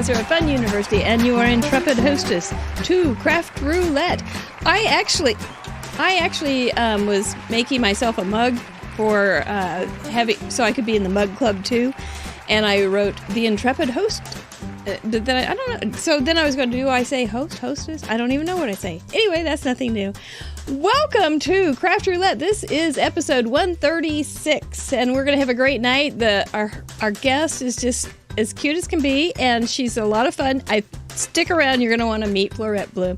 sponsor of Fun University and your intrepid hostess to Craft Roulette. I actually was making myself a mug for so I could be in the mug club too, and I wrote the intrepid host. But then I don't know. So then I was going to do I say host, hostess? I don't even know what I say. Anyway, that's nothing new. Welcome to Craft Roulette. This is episode 136, and we're going to have a great night. Our guest is just as cute as can be, and she's a lot of fun. Stick around. You're going to want to meet Fleurette Bloom.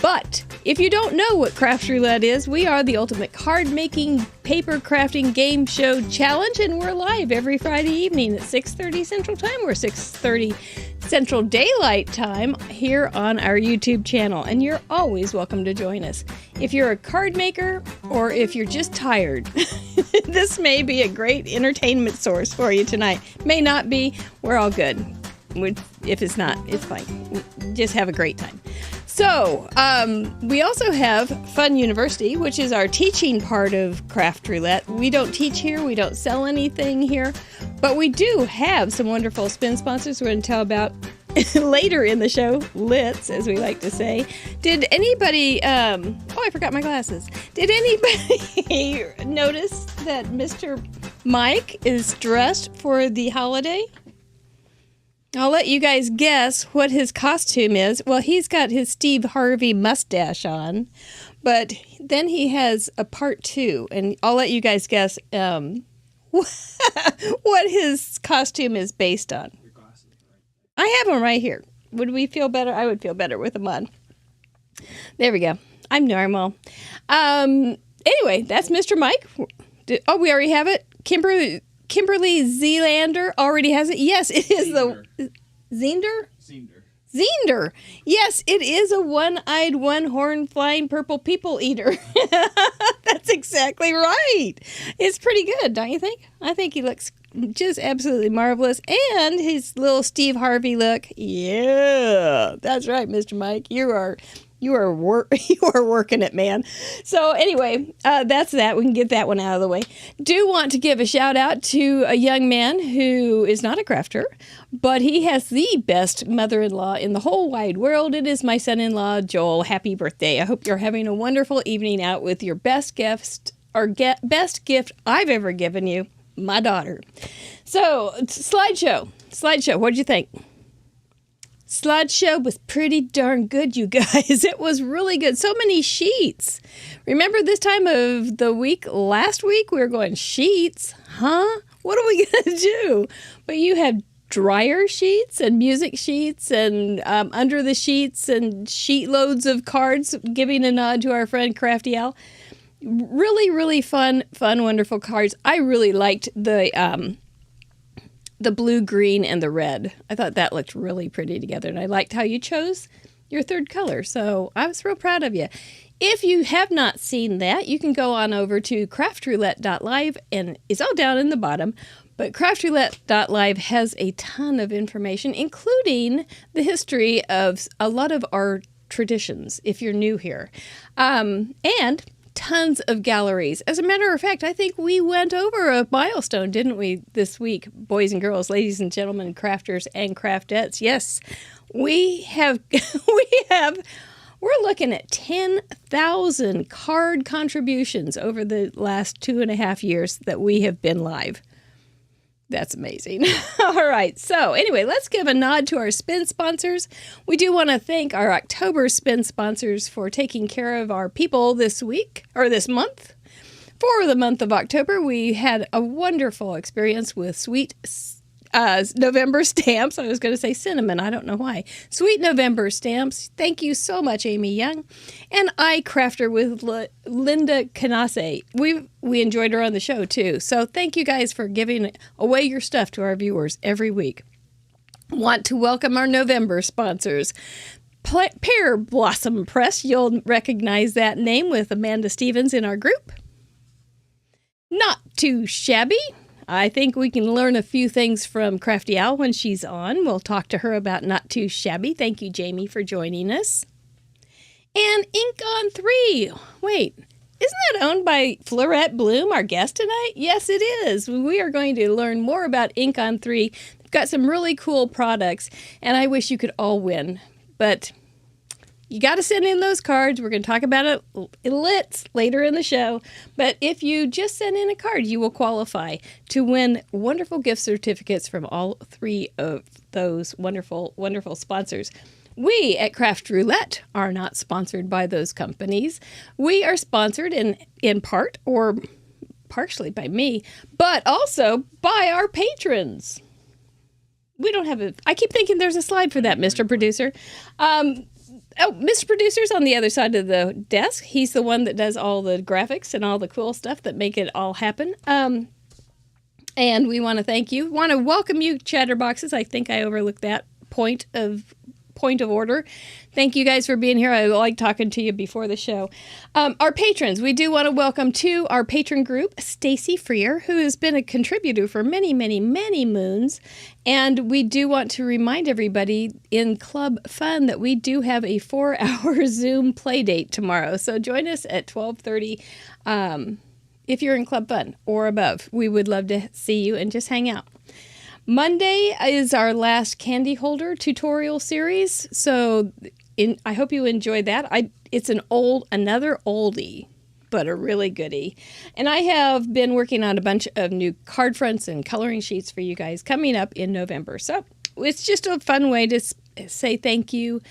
But if you don't know what Craft Roulette is, we are the ultimate card-making, paper-crafting game show challenge, and we're live every Friday evening at 6:30 Central Time or 6:30 Central Daylight Time here on our YouTube channel, and you're always welcome to join us. If you're a card maker or if you're just tired, this may be a great entertainment source for you tonight. May not be. We're all good. If it's not, it's fine. Just have a great time. So, we also have Fun University, which is our teaching part of Craft Roulette. We don't teach here. We don't sell anything here. But we do have some wonderful spin sponsors we're going to tell about later in the show. Lits, as we like to say. Did anybody... I forgot my glasses. Did anybody notice that Mr. Mike is dressed for the holiday? I'll let you guys guess what his costume is. Well, he's got his Steve Harvey mustache on, but then he has a part two, and I'll let you guys guess what his costume is based on. I have them right here. Would we feel better? I would feel better with them on. There we go. I'm normal. Anyway, that's Mr. Mike. Oh, we already have it? Kimberly Zealander already has it. Yes, it is the Zeender? Zeender. Yes, it is a one-eyed, one-horned, flying purple people eater. That's exactly right. It's pretty good, don't you think? I think he looks just absolutely marvelous. And his little Steve Harvey look. Yeah, that's right, Mr. Mike. You are working it, man. So anyway, that's that. We can get that one out of the way. Do want to give a shout out to a young man who is not a crafter, but he has the best mother-in-law in the whole wide world. It is my son-in-law, Joel. Happy birthday. I hope you're having a wonderful evening out with your best gift I've ever given you, my daughter. So, slideshow. What'd you think? Slideshow was pretty darn good, you guys. It was really good. So many sheets. Remember this time of the week, last week, we were going, sheets? Huh? What are we going to do? But you had dryer sheets and music sheets and under the sheets and sheet loads of cards, giving a nod to our friend Crafty Al. Really, really fun, wonderful cards. I really liked the blue, green, and the red. I thought that looked really pretty together, and I liked how you chose your third color, so I was real proud of you. If you have not seen that, you can go on over to craftroulette.live, and it's all down in the bottom, but craftroulette.live has a ton of information, including the history of a lot of our traditions, if you're new here. And tons of galleries. As a matter of fact, I think we went over a milestone, didn't we, this week, boys and girls, ladies and gentlemen, crafters and craftettes. Yes, we have, we're looking at 10,000 card contributions over the last 2.5 years that we have been live. That's amazing. All right. So anyway, let's give a nod to our spin sponsors. We do want to thank our October spin sponsors for taking care of our people this week or this month. For the month of October, we had a wonderful experience with Sweet November stamps. I was going to say cinnamon. I don't know why. Sweet November stamps. Thank you so much, Amy Young. And iCrafter with Linda Canase. We enjoyed her on the show, too. So thank you guys for giving away your stuff to our viewers every week. Want to welcome our November sponsors. Pear Blossom Press. You'll recognize that name with Amanda Stevens in our group. Not Too Shabby. I think we can learn a few things from Crafty Owl when she's on. We'll talk to her about Not Too Shabby. Thank you, Jamie, for joining us. And Ink on 3. Wait, isn't that owned by Fleurette Bloom, our guest tonight? Yes, it is. We are going to learn more about Ink on 3, got some really cool products, and I wish you could all win. But you got to send in those cards. We're going to talk about it later in the show. But if you just send in a card, you will qualify to win wonderful gift certificates from all three of those wonderful, wonderful sponsors. We at Craft Roulette are not sponsored by those companies. We are sponsored in part or partially by me, but also by our patrons. We don't have I keep thinking there's a slide for that, Mr. Producer. Mr. Producer's on the other side of the desk. He's the one that does all the graphics and all the cool stuff that make it all happen. And we want to thank you. Want to welcome you, Chatterboxes. I think I overlooked that point of order. Thank you guys for being here. I like talking to you before the show. Our patrons, we do want to welcome to our patron group, Stacy Freer, who has been a contributor for many, many, many moons. And we do want to remind everybody in Club Fun that we do have a 4-hour Zoom play date tomorrow. So join us at 12:30 if you're in Club Fun or above. We would love to see you and just hang out. Monday is our last candy holder tutorial series, so I hope you enjoyed that. It's another oldie, but a really goodie. And I have been working on a bunch of new card fronts and coloring sheets for you guys coming up in November. So it's just a fun way to say thank you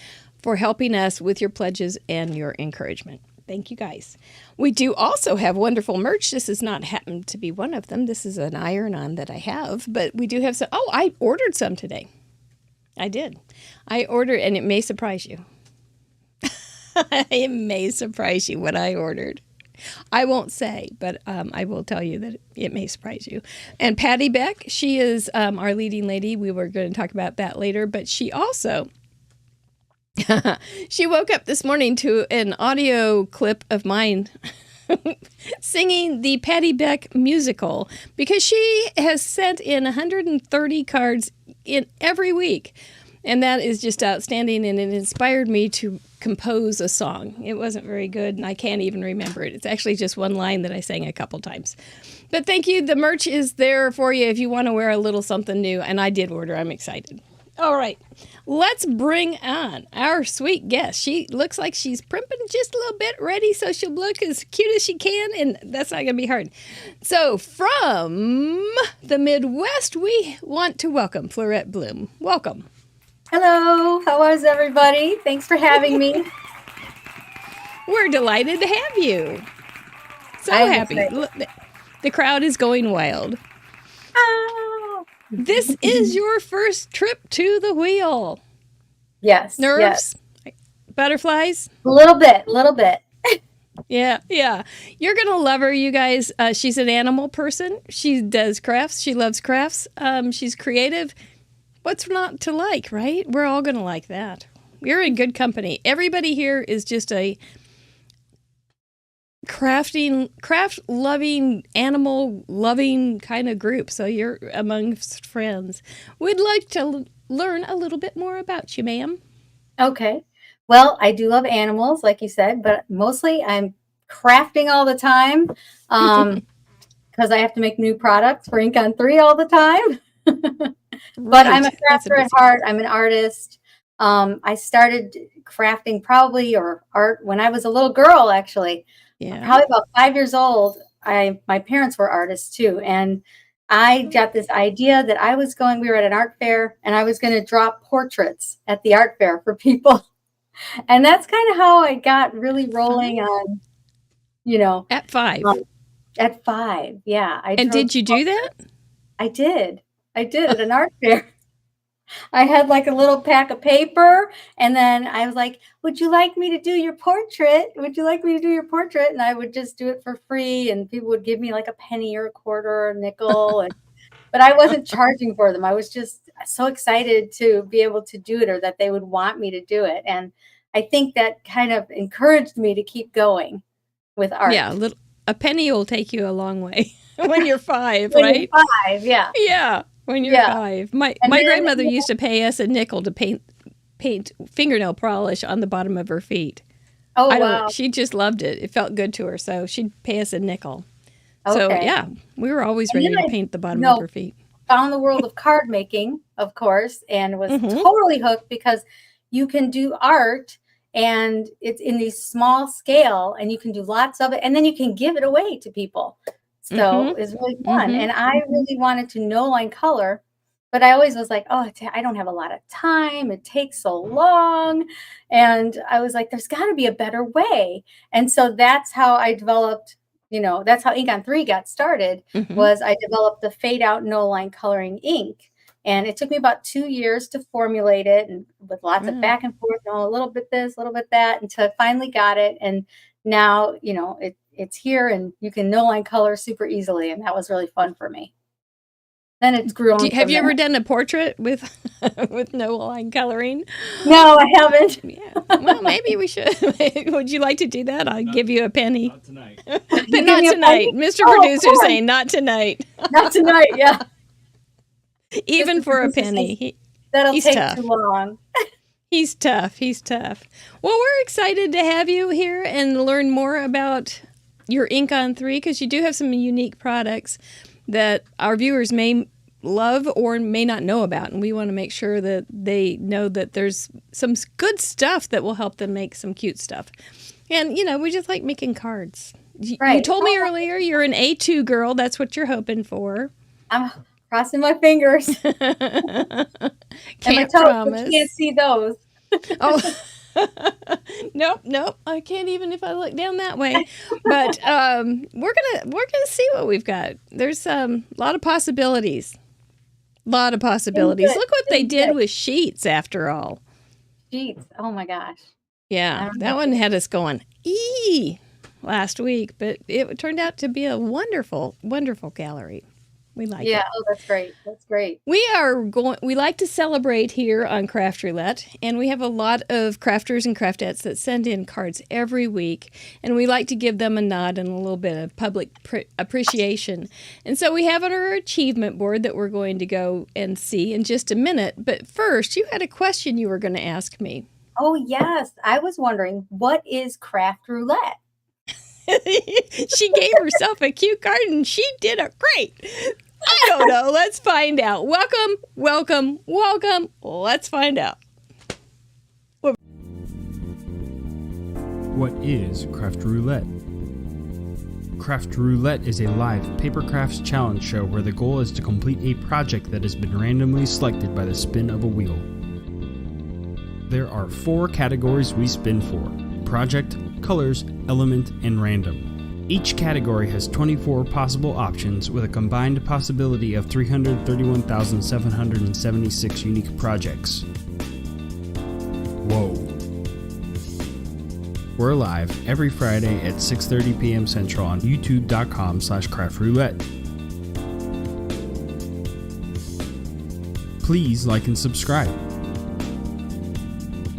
for helping us with your pledges and your encouragement. Thank you, guys. We do also have wonderful merch. This has not happened to be one of them. This is an iron-on that I have, but we do have some. Oh, I ordered some today. I did. I ordered, and it may surprise you. It may surprise you what I ordered. I won't say, but I will tell you that it may surprise you. And Patty Beck, she is our leading lady. We were going to talk about that later, but she also... She woke up this morning to an audio clip of mine singing the Patty Beck musical because she has sent in 130 cards in every week. And that is just outstanding, and it inspired me to compose a song. It wasn't very good, and I can't even remember it. It's actually just one line that I sang a couple times. But thank you. The merch is there for you if you want to wear a little something new, and I did order. I'm excited. All right, let's bring on our sweet guest. She looks like she's primping just a little bit, ready so she'll look as cute as she can, and that's not going to be hard. So from the Midwest, we want to welcome Fleurette Bloom. Welcome. Hello, how is everybody? Thanks for having me. We're delighted to have you. So happy. Look, the crowd is going wild. Oh. This is your first trip to the wheel. Yes. Nerves? Yes. Butterflies? A little bit. Yeah. You're going to love her, you guys. She's an animal person. She does crafts. She loves crafts. She's creative. What's not to like, right? We're all going to like that. You're in good company. Everybody here is just a craft-loving, animal-loving kind of group. So you're amongst friends. We'd like to learn a little bit more about you, ma'am. Okay. Well, I do love animals, like you said, but mostly I'm crafting all the time because I have to make new products for Ink on 3 all the time. But I'm a crafter at heart. I'm an artist. I started crafting probably or art when I was a little girl, actually. Yeah. Probably about 5 years old. My parents were artists too. And I got this idea that we were at an art fair and I was going to draw portraits at the art fair for people. And that's kind of how I got really rolling on, At 5. At 5. Yeah. And did you do that? I did at an art fair. I had like a little pack of paper, and then I was like, would you like me to do your portrait? And I would just do it for free, and people would give me like a penny or a quarter or a nickel. But I wasn't charging for them. I was just so excited to be able to do it, or that they would want me to do it. And I think that kind of encouraged me to keep going with art. Yeah, a penny will take you a long way when you're 5, right? You're 5, yeah. Yeah. When you're 5. My grandmother used to pay us a nickel to paint fingernail polish on the bottom of her feet. Oh, wow. She just loved it. It felt good to her, so she'd pay us a nickel. Okay. So, yeah, we were always ready to paint the bottom of her feet. Found the world of card making, of course, and was Mm-hmm. totally hooked because you can do art and it's in these small scale and you can do lots of it and then you can give it away to people. So it's really fun. Mm-hmm. And I really wanted to no line color, but I always was like, oh, I don't have a lot of time. It takes so long. And I was like, there's got to be a better way. And so that's how I developed, that's how Ink on 3 got started, Mm-hmm. was I developed the fade out no line coloring ink. And it took me about 2 years to formulate it, and with lots of back and forth, a little bit this, a little bit that, until I finally got it. And now, it's here and you can no line color super easily. And that was really fun for me. Then it's grown. Have you ever done a portrait with with no line coloring? No, I haven't. Yeah. Well, maybe we should. Would you like to do that? I'll give you a penny. Not tonight. But not tonight. Mr. Producer saying not tonight. Not tonight, yeah. Even Mr. for a Producer penny. That'll He's take tough. too long. He's tough. He's tough. Well, we're excited to have you here and learn more about your Ink on 3, because you do have some unique products that our viewers may love or may not know about. And we want to make sure that they know that there's some good stuff that will help them make some cute stuff. And, we just like making cards. Right. You told me earlier you're an A2 girl. That's what you're hoping for. I'm crossing my fingers. Can't And my toes, promise. but you can't see those. Oh, nope. I can't even if I look down that way. But we're gonna see what we've got. There's a lot of possibilities. Look what they did with sheets, after all. Sheets. Oh my gosh. Yeah, that one had us going last week, but it turned out to be a wonderful, wonderful gallery. We like it. Yeah, oh, that's great. That's great. We like to celebrate here on Craft Roulette, and we have a lot of crafters and craftettes that send in cards every week, and we like to give them a nod and a little bit of public appreciation. And so we have on our achievement board that we're going to go and see in just a minute. But first, you had a question you were going to ask me. Oh, yes. I was wondering, what is Craft Roulette? She gave herself a cute card and she did it great. I don't know. Let's find out. Welcome. Let's find out. What is Craft Roulette? Craft Roulette is a live paper crafts challenge show where the goal is to complete a project that has been randomly selected by the spin of a wheel. There are 4 categories we spin for: project, colors, element, and random. Each category has 24 possible options with a combined possibility of 331,776 unique projects. Whoa. We're live every Friday at 6:30 p.m. Central on youtube.com/craftroulette. Please like and subscribe.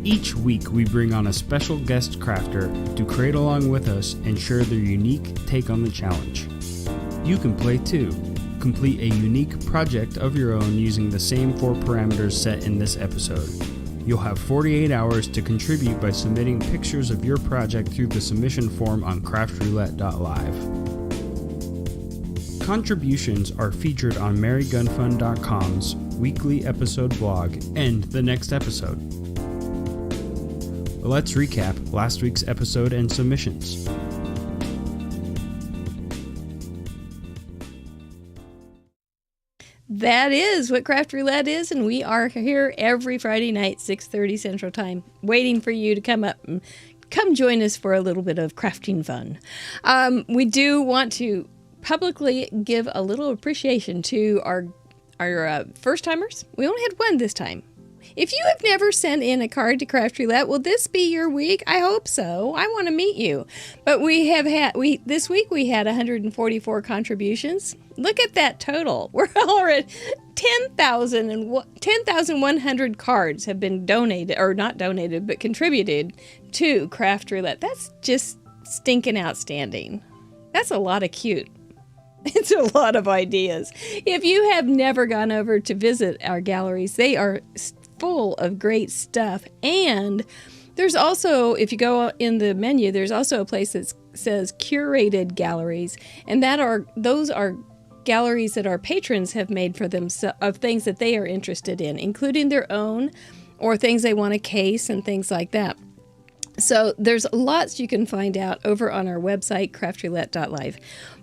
Each week, we bring on a special guest crafter to create along with us and share their unique take on the challenge. You can play too. Complete a unique project of your own using the same 4 parameters set in this episode. You'll have 48 hours to contribute by submitting pictures of your project through the submission form on craftroulette.live. Contributions are featured on marygunfund.com's weekly episode blog and the next episode. Let's recap last week's episode and submissions. That is what Craft Roulette is, and we are here every Friday night, 6:30 Central Time, waiting for you to come up and come join us for a little bit of crafting fun. We do want to publicly give a little appreciation to our first-timers. We only had one this time. If you have never sent in a card to Craft Roulette, will this be your week? I hope so. I want to meet you. But this week we had 144 contributions. Look at that total. We're already 10,100 cards have been donated, or not donated, but contributed to Craft Roulette. That's just stinking outstanding. That's a lot of cute. It's a lot of ideas. If you have never gone over to visit our galleries, they are full of great stuff. And there's also, if you go in the menu, there's also a place that says curated galleries, and those are galleries that our patrons have made for them of things that they are interested in, including their own or things they want to case and things like that. So there's lots you can find out over on our website, craftroulette.live.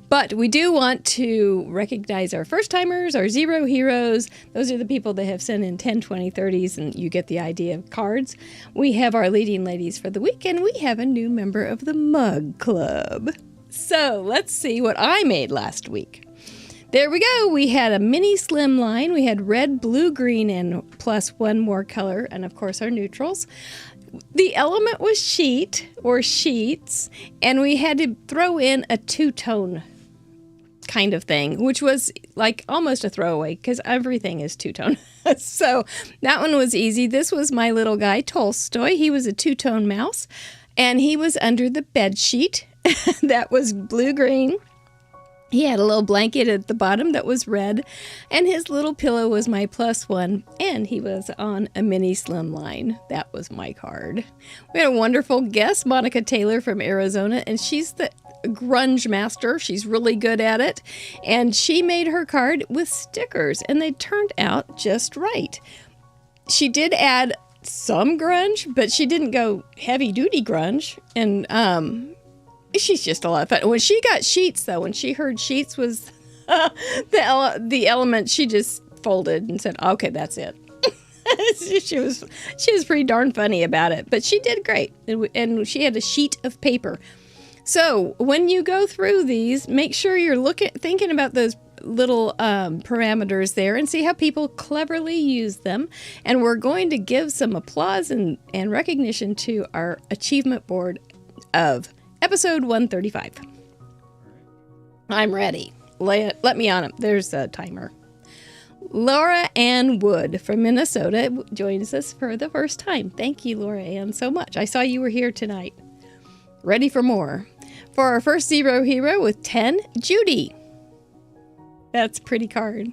But we do want to recognize our first-timers, our zero heroes. Those are the people that have sent in 10, 20, 30s, and you get the idea of cards. We have our leading ladies for the week, and we have a new member of the Mug Club. So let's see what I made last week. There we go. We had a mini slim line. We had red, blue, green, and plus one more color, and of course our neutrals. The element was sheet or sheets, and we had to throw in a two-tone kind of thing, which was like almost a throwaway because everything is two-tone. So that one was easy. This was my little guy, Tolstoy. He was a two-tone mouse, and he was under the bed sheet that was blue-green. He had a little blanket at the bottom that was red, and his little pillow was my +1, and he was on a mini slim line. That was my card. We had a wonderful guest, Monica Taylor from Arizona, and she's the grunge master. She's really good at it, and she made her card with stickers, and they turned out just right. She did add some grunge, but she didn't go heavy-duty grunge, and she's just a lot of fun. When she got sheets, though, when she heard sheets was the element, she just folded and said, "Okay, that's it." she was pretty darn funny about it, but she did great, and she had a sheet of paper. So when you go through these, make sure you're thinking about those little parameters there and see how people cleverly use them. And we're going to give some applause and recognition to our achievement board of episode 135. I'm ready. Let me on it. There's a timer. Laura Ann Wood from Minnesota joins us for the first time. Thank you, Laura Ann, so much. I saw you were here tonight. Ready for more. For our first zero hero with 10, Judy. That's a pretty card.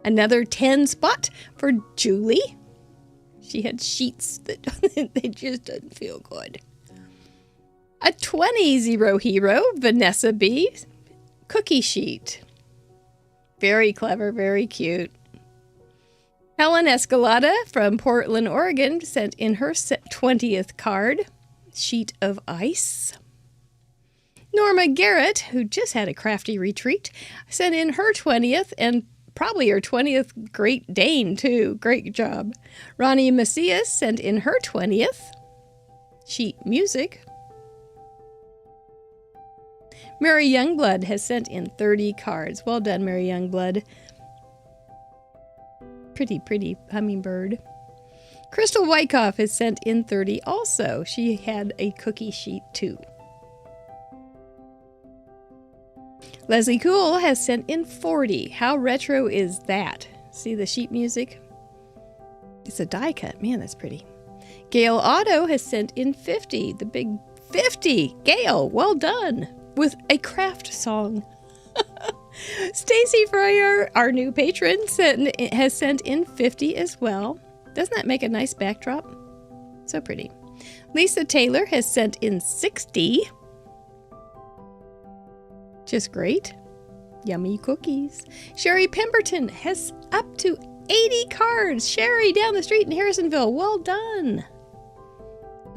Another 10 spot for Julie. She had sheets that they just didn't feel good. A 20 zero hero, Vanessa B. Cookie sheet. Very clever, very cute. Helen Escalada from Portland, Oregon sent in her 20th card, sheet of ice. Norma Garrett, who just had a crafty retreat, sent in her 20th and probably her 20th Great Dane too. Great job. Ronnie Macias sent in her 20th, sheet music. Mary Youngblood has sent in 30 cards. Well done, Mary Youngblood. Pretty, pretty hummingbird. Crystal Wyckoff has sent in 30 also. She had a cookie sheet too. Leslie Cool has sent in 40. How retro is that? See the sheet music? It's a die cut. Man, that's pretty. Gail Otto has sent in 50. The big 50. Gail, well done. With a craft song. Stacy Fryer, our new patron, has sent in 50 as well. Doesn't that make a nice backdrop? So pretty. Lisa Taylor has sent in 60. Just great. Yummy cookies. Sherry Pemberton has up to 80 cards. Sherry down the street in Harrisonville. Well done.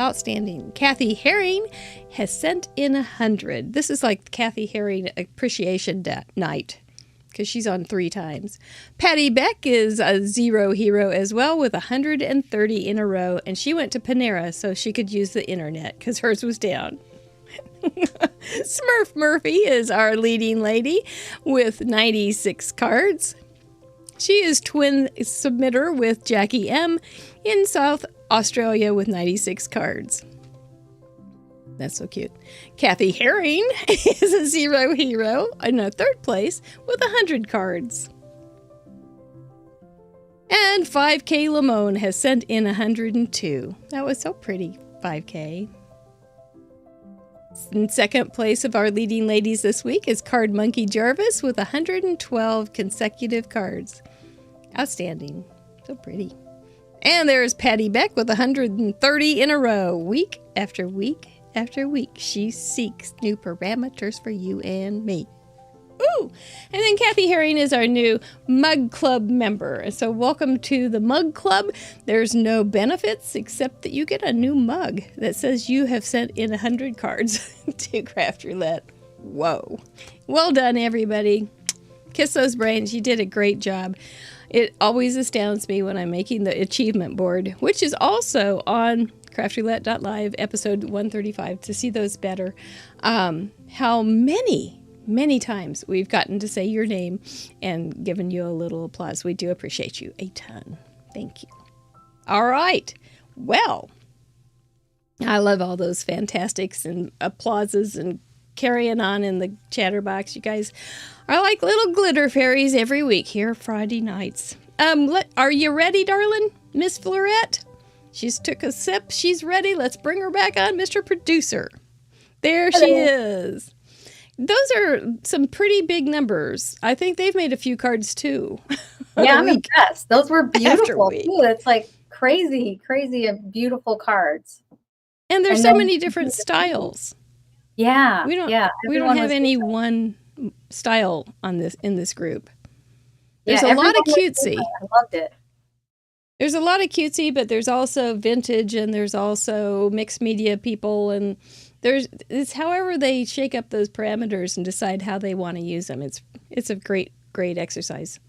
Outstanding. Kathy Herring has sent in 100. This is like Kathy Herring Appreciation Night because she's on 3 times. Patty Beck is a zero hero as well with 130 in a row, and she went to Panera so she could use the internet because hers was down. Smurf Murphy is our leading lady with 96 cards. She is twin submitter with Jackie M. in South Australia with 96 cards. That's so cute. Kathy Herring is a zero hero in a 3rd place with 100 cards. And 5K Lamone has sent in 102. That was so pretty, 5K. In 2nd place of our leading ladies this week is Card Monkey Jarvis with 112 consecutive cards. Outstanding. So pretty. And there's Patty Beck with 130 in a row, week after week after week. She seeks new parameters for you and me. Woo! And then Kathy Herring is our new Mug Club member. So welcome to the Mug Club. There's no benefits except that you get a new mug that says you have sent in 100 cards to Craft Roulette. Whoa. Well done, everybody. Kiss those brains. You did a great job. It always astounds me when I'm making the achievement board, which is also on craftroulette.live, episode 135, to see those better. How many times we've gotten to say your name and given you a little applause. We do appreciate you a ton. Thank you. All right. Well, I love all those fantastics and applauses and carrying on in the chatterbox. You guys are like little glitter fairies every week here Friday nights. Are you ready, darling? Miss Fleurette? She's took a sip. She's ready. Let's bring her back on, Mr. Producer. There she is. Those are some pretty big numbers. I think they've made a few cards too. Yeah, I'm impressed. Those were beautiful too. It's like crazy beautiful cards. And there's so many different styles. Yeah. We don't have any one style on this in this group. There's a lot of cutesy. I loved it. There's a lot of cutesy, but there's also vintage and there's also mixed media people, and it's however they shake up those parameters and decide how they want to use them. It's a great exercise.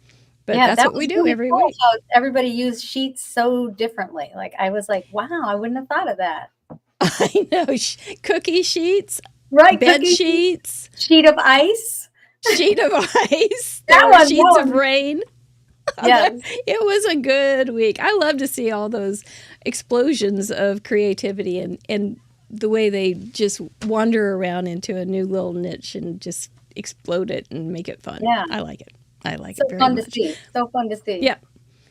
But yeah, that's what we do every week. How everybody used sheets so differently. Like I was like, wow, I wouldn't have thought of that. I know. Cookie sheets. Right. Bed sheets. Sheet of ice. Sheet of ice. Sheets of rain. Yes. It was a good week. I love to see all those explosions of creativity and the way they just wander around into a new little niche and just explode it and make it fun. Yeah. I like it. I like it very much. So fun to see. Yeah.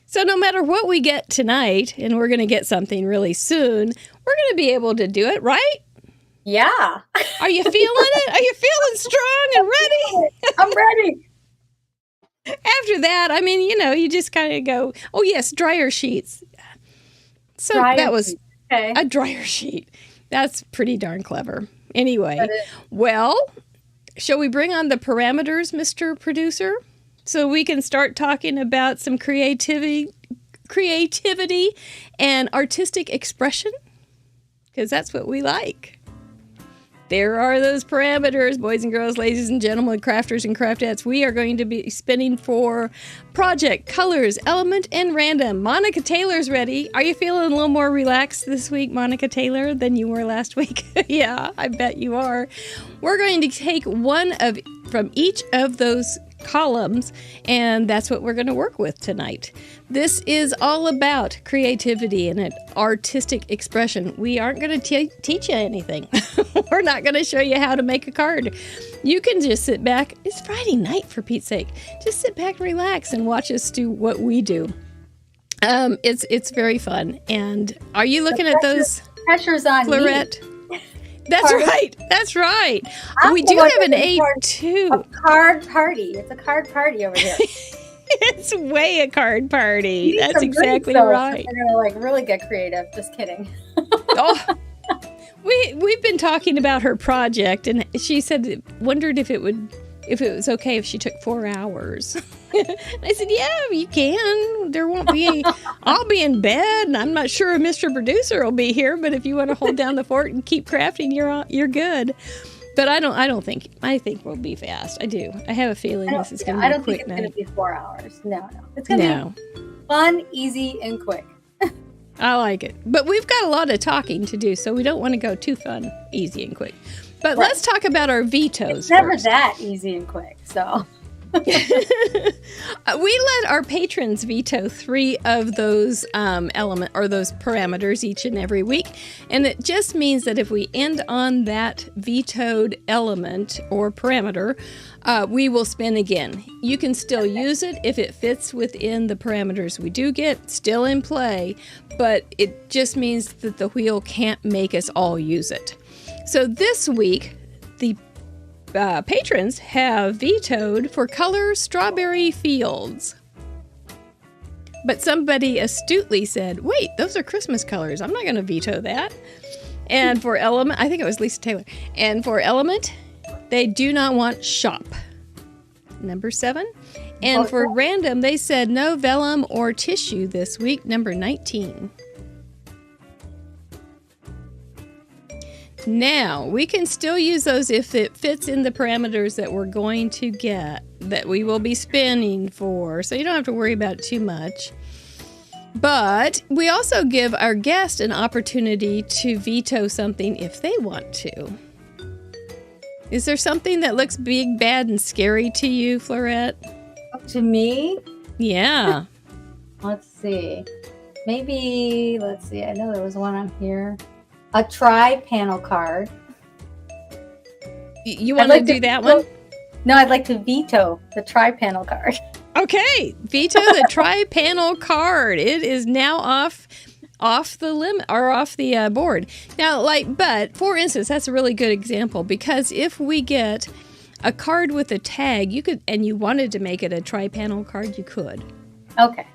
So no matter what we get tonight, and we're going to get something really soon, we're going to be able to do it, right? Yeah. Are you feeling it? Are you feeling strong and ready? I'm ready. After that, I mean, you just kind of go, oh, yes, dryer sheets. So that was a dryer sheet. That's pretty darn clever. Anyway, well, shall we bring on the parameters, Mr. Producer, so we can start talking about some creativity and artistic expression? Because that's what we like. There are those parameters, boys and girls, ladies and gentlemen, crafters and craftettes. We are going to be spinning for project, colors, element, and random. Monica Taylor's ready. Are you feeling a little more relaxed this week, Monica Taylor, than you were last week? Yeah, I bet you are. We're going to take one from each of those columns, and that's what we're going to work with tonight. This is all about creativity and an artistic expression. We aren't going to teach you anything. We're not going to show you how to make a card. You can just sit back. It's Friday night, for Pete's sake. Just sit back and relax and watch us do what we do. It's very fun. And are you looking at those? Pressure's on Fleurette? That's right. We do have an A2. A card party. It's a card party over here. It's way a card party. That's exactly right. We're gonna really get creative. Just kidding. Oh, we've been talking about her project, and she said wondered if it was okay if she took 4 hours. And I said, yeah, you can. There won't be I'll be in bed, and I'm not sure if Mr. Producer will be here, but if you want to hold down the fort and keep crafting, you're good. But I think we'll be fast. I do. I have a feeling this is going to be a quick night. I don't think it's going to be 4 hours. No. It's going to be fun, easy, and quick. I like it. But we've got a lot of talking to do, so we don't want to go too fun, easy, and quick. But let's talk about our vetoes. It's never that easy and quick, so. We let our patrons veto 3 of those those parameters each and every week, and it just means that if we end on that vetoed element or parameter, we will spin again. You can still use it if it fits within the parameters we do get, still in play, but it just means that the wheel can't make us all use it. So this week, the patrons have vetoed for color Strawberry Fields. But somebody astutely said, wait, those are Christmas colors. I'm not going to veto that. And for element, I think it was Lisa Taylor. And for element, they do not want shop. number 7. And for random, they said no vellum or tissue this week, number 19. Now, we can still use those if it fits in the parameters that we're going to get, that we will be spinning for, so you don't have to worry about it too much. But we also give our guest an opportunity to veto something if they want to. Is there something that looks big, bad, and scary to you, Fleurette? To me? Yeah. Let's see. Maybe, I know there was one on here. A tri-panel card. You want to do that one? No, I'd like to veto the tri-panel card. Okay, veto the tri-panel card. It is now off the limit or off the board. Now, but for instance, that's a really good example, because if we get a card with a tag, you could, and you wanted to make it a tri-panel card, you could. Okay.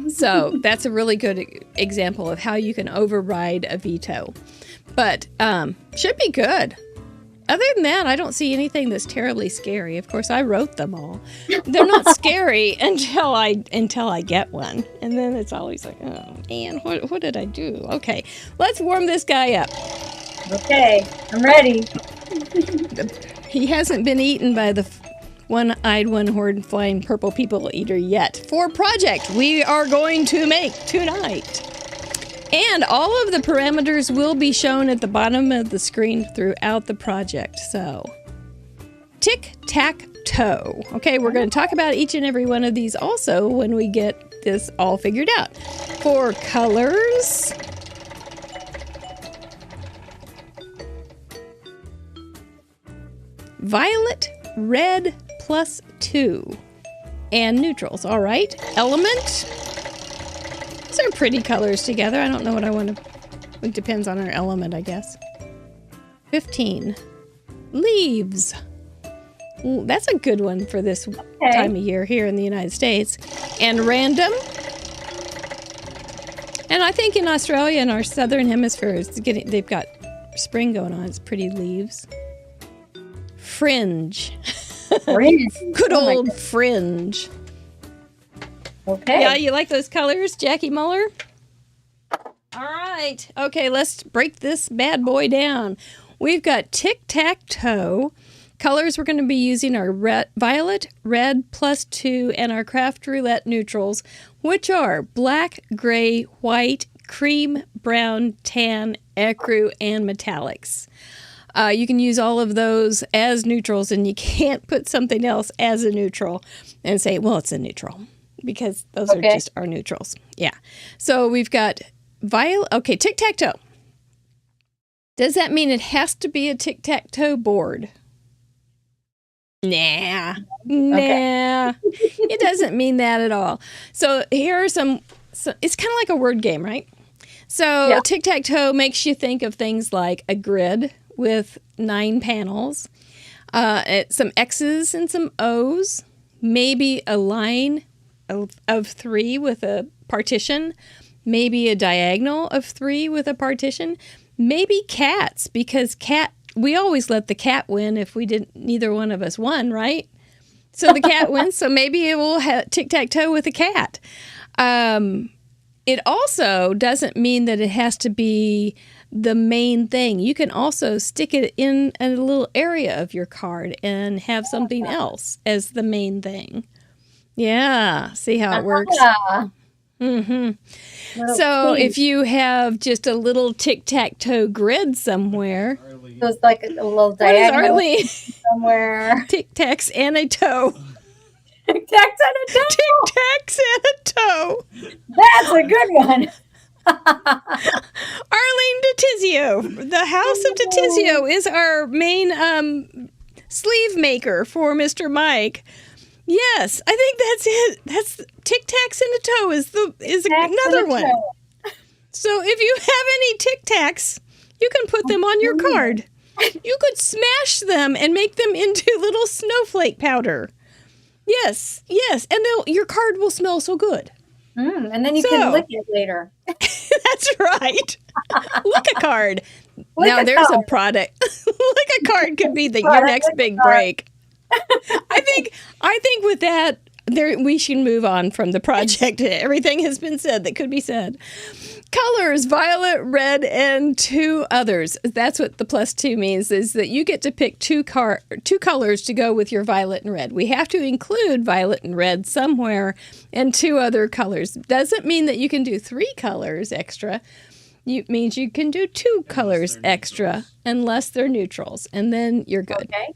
So that's a really good example of how you can override a veto. But should be good. Other than that, I don't see anything that's terribly scary. Of course, I wrote them all. They're not scary until I get one. And then it's always like, oh, man, what did I do? Okay, let's warm this guy up. Okay, I'm ready. He hasn't been eaten by the one-eyed, one-horned, flying purple people eater yet. For a project we are going to make tonight. And all of the parameters will be shown at the bottom of the screen throughout the project. So, tic-tac-toe. Okay, we're going to talk about each and every one of these also when we get this all figured out. For colors, violet, red, +2. And neutrals, all right. Element. These are pretty colors together. I don't know what I want to... It depends on our element, I guess. 15. Leaves. Ooh, that's a good one for this time of year here in the United States. And random. And I think in Australia and our southern hemisphere, they've got spring going on. It's pretty leaves. Fringe. Good old fringe. Okay. Yeah, you like those colors, Jackie Muller? All right. Okay, let's break this bad boy down. We've got tic-tac-toe. Colors we're going to be using are violet, red, +2, and our craft roulette neutrals, which are black, gray, white, cream, brown, tan, ecru, and metallics. You can use all of those as neutrals, and you can't put something else as a neutral and say, well, it's a neutral, because those are just our neutrals. Yeah. So we've got violet. Okay, tic-tac-toe. Does that mean it has to be a tic-tac-toe board? Nah. It doesn't mean that at all. So here are some it's kind of like a word game, right? So tic-tac-toe makes you think of things like a grid with 9 panels, some X's and some O's, maybe a line of 3 with a partition, maybe a diagonal of 3 with a partition, maybe cats, because we always let the cat win if neither one of us won, right? So the cat wins, so maybe it will have tic-tac-toe with a cat. It also doesn't mean that it has to be the main thing. You can also stick it in a little area of your card and have something else as the main thing. Yeah, see how it works? Mm-hmm. So if you have just a little tic-tac-toe grid somewhere. So it's like a little diagonal somewhere. Tic-tacs and a toe. Tic-tacs and a toe. Tic-tacs and a toe. That's a good one. Arlene DeTizio. The House of DeTizio is our main sleeve maker for Mr. Mike. Yes, I think that's it. That's tic-tacs and a toe is another one. So if you have any tic-tacs, you can put them on your card. You could smash them and make them into little snowflake powder. Yes, and your card will smell so good. And then you can lick it later. That's right. Lick a card. Now there's a product. Lick a card could be your next big break. I think with that, we should move on from the project. Everything has been said that could be said. Colors, violet, red, and 2 others. That's what the +2 means, is that you get to pick 2 colors to go with your violet and red. We have to include violet and red somewhere and 2 other colors. Doesn't mean that you can do 3 colors extra. It means you can do 2 colors extra unless they're neutrals, and then you're good. Okay.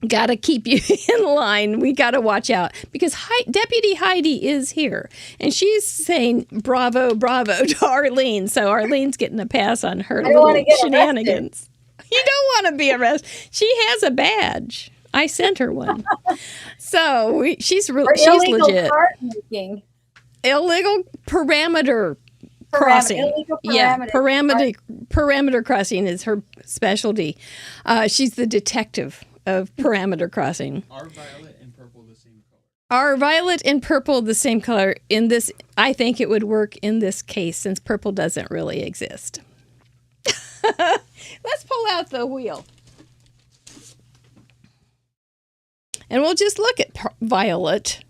Got to keep you in line. We got to watch out because Deputy Heidi is here and she's saying bravo, bravo to Arlene. So Arlene's getting a pass on her little shenanigans. You don't want to be arrested. She has a badge. I sent her one. So she's legit. Illegal parameter crossing. Illegal parameter. Yeah, parameter crossing is her specialty. She's the detective of parameter crossing. Are violet and purple the same color? Are violet and purple the same color? In this, I think it would work in this case since purple doesn't really exist. Let's pull out the wheel. And we'll just look at violet.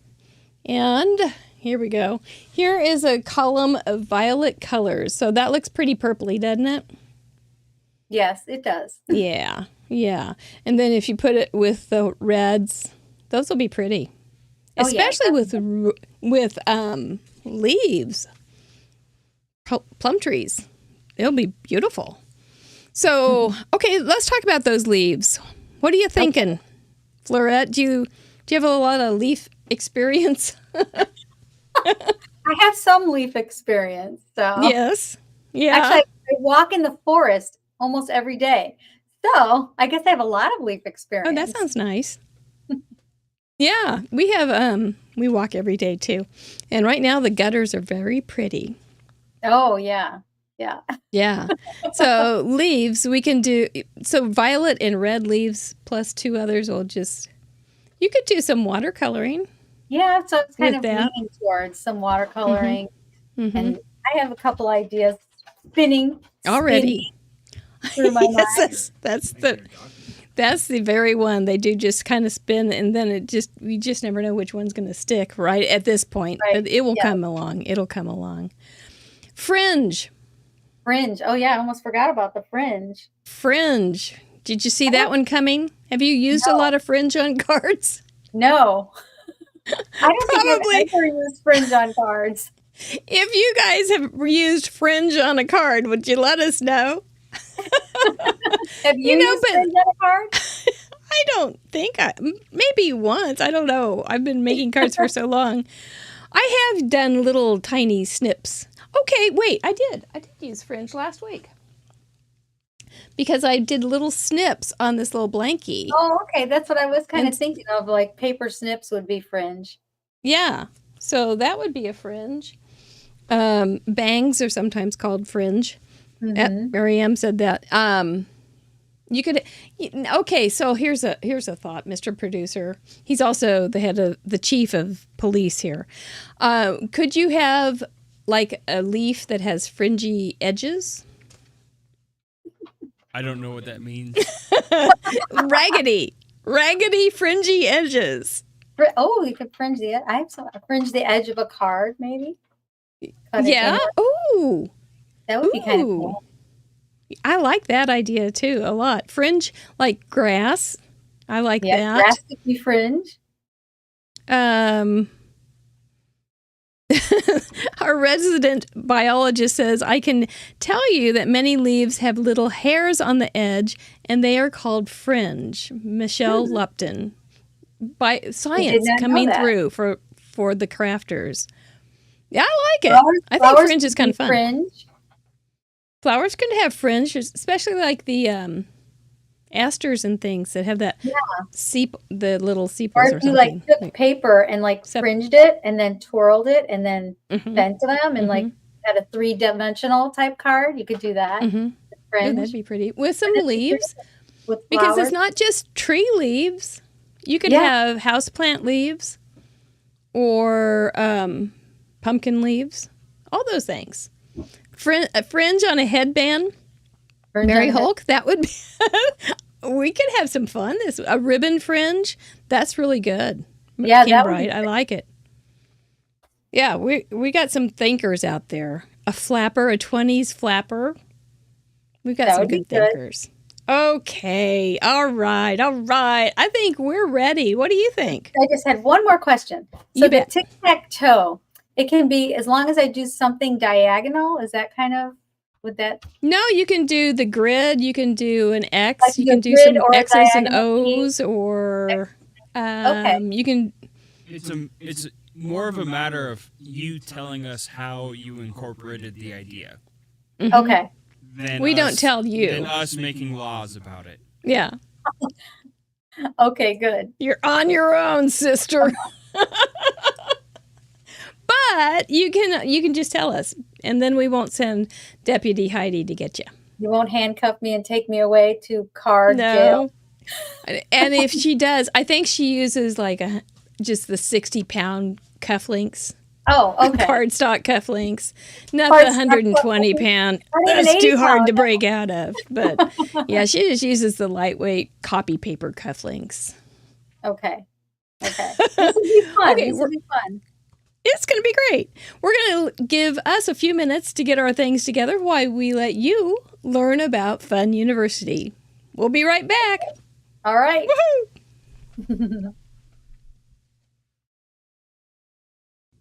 And here we go. Here is a column of violet colors. So that looks pretty purpley, doesn't it? Yes, it does. Yeah. Yeah. And then if you put it with the reds, those will be pretty. Especially with leaves. Plum trees. It'll be beautiful. So, okay, let's talk about those leaves. What are you thinking? Okay. Fleurette, do you have a lot of leaf experience? I have some leaf experience. So yes. Yeah. Actually, I walk in the forest almost every day. So I guess I have a lot of leaf experience. Oh, that sounds nice. Yeah, we have, we walk every day too. And right now the gutters are very pretty. Oh, yeah. Yeah. Yeah. So leaves, we can do, so violet and red leaves plus 2 others will just, you could do some watercoloring. Yeah, so it's kind of leaning towards some watercoloring. Mm-hmm. And I have a couple ideas spinning already. Through my mind. That's the very one. They do just kind of spin, and then we just never know which one's going to stick right at this point. Right. But it will come along. It'll come along. Fringe. Oh yeah, I almost forgot about the fringe. Fringe. Did you see that one coming? Have you used a lot of fringe on cards? No. I don't think I've ever used fringe on cards. If you guys have used fringe on a card, would you let us know? Have you used fringe on a card? I don't think maybe once. I don't know. I've been making cards for so long. I have done little tiny snips. Okay, wait, I did use fringe last week. Because I did little snips on this little blankie. Oh, okay. That's what I was kind of thinking of. Like paper snips would be fringe. Yeah. So that would be a fringe. Bangs are sometimes called fringe. Mm-hmm. Miriam said that. You could. Okay. So here's a thought, Mr. Producer. He's also the chief of police here. Could you have like a leaf that has fringy edges? I don't know what that means. Raggedy, fringy edges. Oh, you could fringe the edge of a card, maybe. Yeah. Oh, that would be kind of cool. I like that idea too a lot. Fringe, like grass. I like that. Grass could be fringe. Our resident biologist says, I can tell you that many leaves have little hairs on the edge, and they are called fringe. Michelle Lupton. By science coming through for the crafters. Yeah, I like it. I think fringe is kind of fun. Fringe. Flowers can have fringe, especially like the asters and things that have that the little sepals or something. Or if you took paper and fringed it and then twirled it and then bent them and had a 3-dimensional type card, you could do that. Mm-hmm. Yeah, that'd be pretty. With some leaves. Because it's not just tree leaves. You could have houseplant leaves or pumpkin leaves. All those things. A fringe on a headband. Mary Hulk, that would be... We could have some fun. A ribbon fringe. That's really good. Yeah, Kim that would Bright. be I like it. Yeah, we got some thinkers out there. A flapper, a 20s flapper. We've got That some would be good good. thinkers. Okay. All right. I think we're ready. What do you think? I just had one more question. So You the bet. tic-tac-toe, it can be as long as I do something diagonal. Is that kind of, would that? No, you can do the grid. You can do an X. Like You the can do grid some or a X's and diagonal piece? O's, or Okay. you can. It's more of a matter of you telling us how you incorporated the idea. Mhm. Okay. Than We don't us- tell you. Than us making laws about it. Yeah, Okay, good. you're on your own, sister. But you can just tell us, and then we won't send Deputy Heidi to get you. You won't handcuff me and take me away to card jail. No. And if she does, I think she uses like just the 60-pound cufflinks, Oh, okay. cardstock cufflinks, not Cardstock the 120-pound. Not even That's too 80 hard to pound. break out of. But yeah, she just uses the lightweight copy paper cufflinks. Okay. Okay. This will be fun. Okay, This will be fun. It's going to be great. We're going to give us a few minutes to get our things together while we let you learn about Fun University. We'll be right back. All right. Woohoo!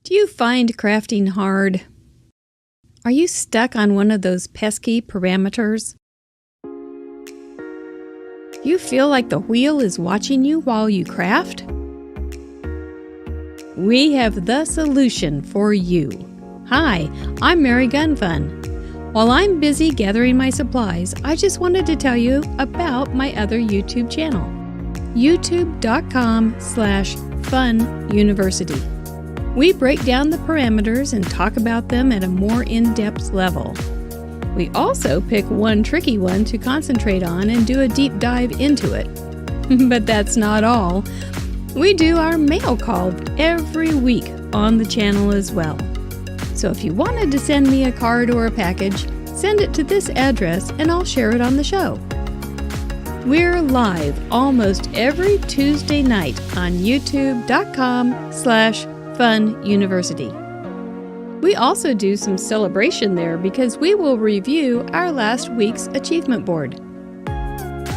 Do you find crafting hard? Are you stuck on one of those pesky parameters? Do you feel like the wheel is watching you while you craft? We have the solution for you. Hi, I'm Mary Gunfun. While I'm busy gathering my supplies, I just wanted to tell you about my other YouTube channel, youtube.com/fununiversity. We break down the parameters and talk about them at a more in-depth level. We also pick one tricky one to concentrate on and do a deep dive into it. But that's not all. We do our mail call every week on the channel as well. So if you wanted to send me a card or a package, send it to this address and I'll share it on the show. We're live almost every Tuesday night on youtube.com/fununiversity. We also do some celebration there because we will review our last week's achievement board.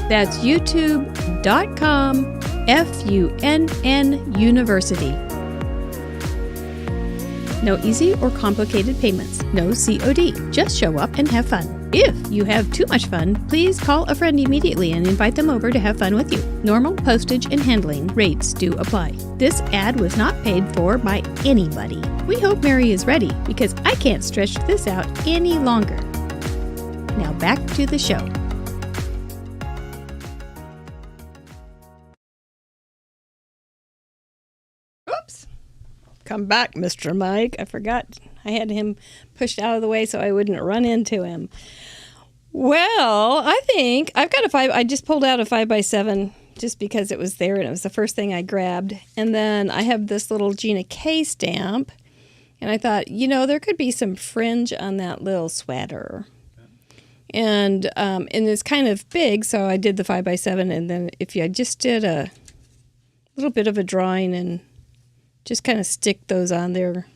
That's youtube.com/FUNN University. No easy or complicated payments, no COD. Just show up and have fun. If you have too much fun, please call a friend immediately and invite them over to have fun with you. Normal postage and handling rates do apply. This ad was not paid for by anybody. We hope Mary is ready because I can't stretch this out any longer. Now back to the show. Oops. Come back, Mr. Mike. I forgot I had him pushed out of the way so I wouldn't run into him. Well, I think I've got I just pulled out a 5x7 just because it was there and it was the first thing I grabbed. And then I have this little Gina K stamp. And I thought, there could be some fringe on that little sweater. And it's kind of big, so I did the 5x7. And then if I just did a little bit of a drawing and just kind of stick those on there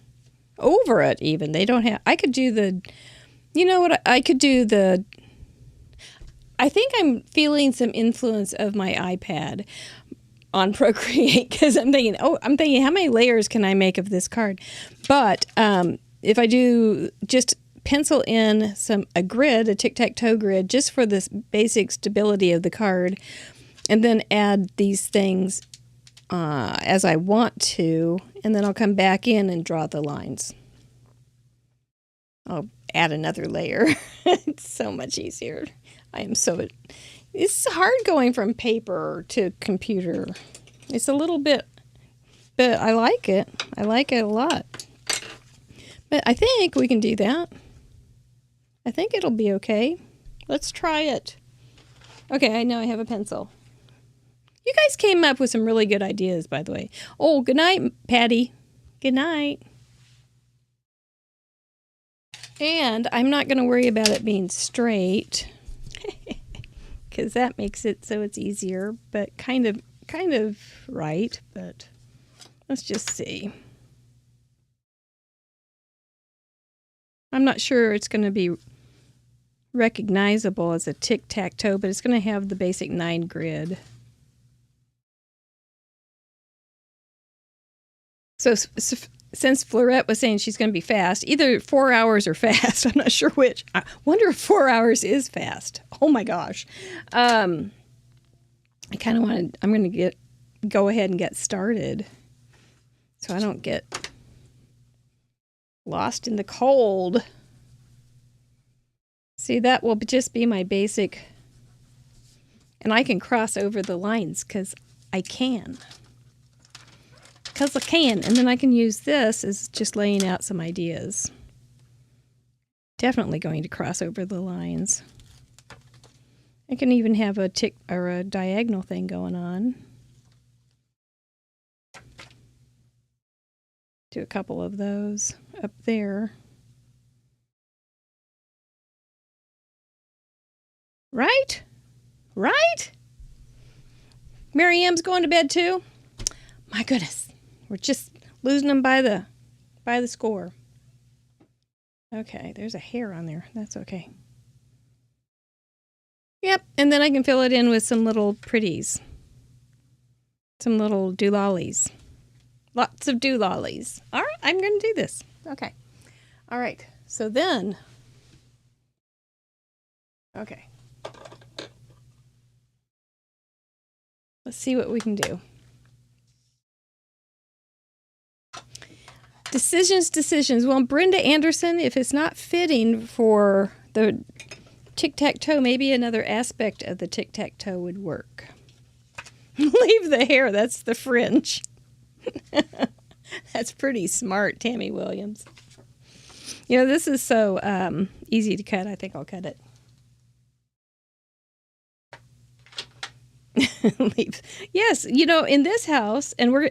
over it even. They don't have, I could do the, I could do the, I think I'm feeling some influence of my iPad on Procreate because I'm thinking, how many layers can I make of this card? But if I do just pencil in a tic-tac-toe grid, just for this basic stability of the card, and then add these things as I want to, and then I'll come back in and draw the lines. I'll add another layer. It's so much easier. It's hard going from paper to computer. It's a little bit, but I like it. I like it a lot. But I think we can do that. I think it'll be okay. Let's try it. Okay, I know I have a pencil. You guys came up with some really good ideas, by the way. Oh, good night, Patty. Good night. And I'm not going to worry about it being straight. because that makes it so it's easier, but kind of right, but let's just see. I'm not sure it's going to be recognizable as a tic-tac-toe, but it's going to have the basic 9 grid. So since Fleurette was saying she's going to be fast, either 4 hours or fast, I'm not sure which. I wonder if 4 hours is fast. Oh my gosh. I kind of want to, I'm going to go ahead and get started so I don't get lost in the cold. See, that will just be my basic, and I can cross over the lines because I can. Because I can, and then I can use this as just laying out some ideas. Definitely going to cross over the lines. I can even have a tick or a diagonal thing going on. Do a couple of those up there. Right? Right? Mary Ann's going to bed too? My goodness. We're just losing them by the score. Okay, there's a hair on there. That's okay. Yep, and then I can fill it in with some little pretties. Some little doolollies. Lots of doolollies. All right, I'm going to do this. Okay. All right, so then, okay. Let's see what we can do. Decisions. Well, Brenda Anderson, if it's not fitting for the tic-tac-toe, maybe another aspect of the tic-tac-toe would work. Leave the hair. That's the fringe. That's pretty smart, Tammy Williams. You know, this is so easy to cut. I think I'll cut it. Leave. Yes, you know, in this house, and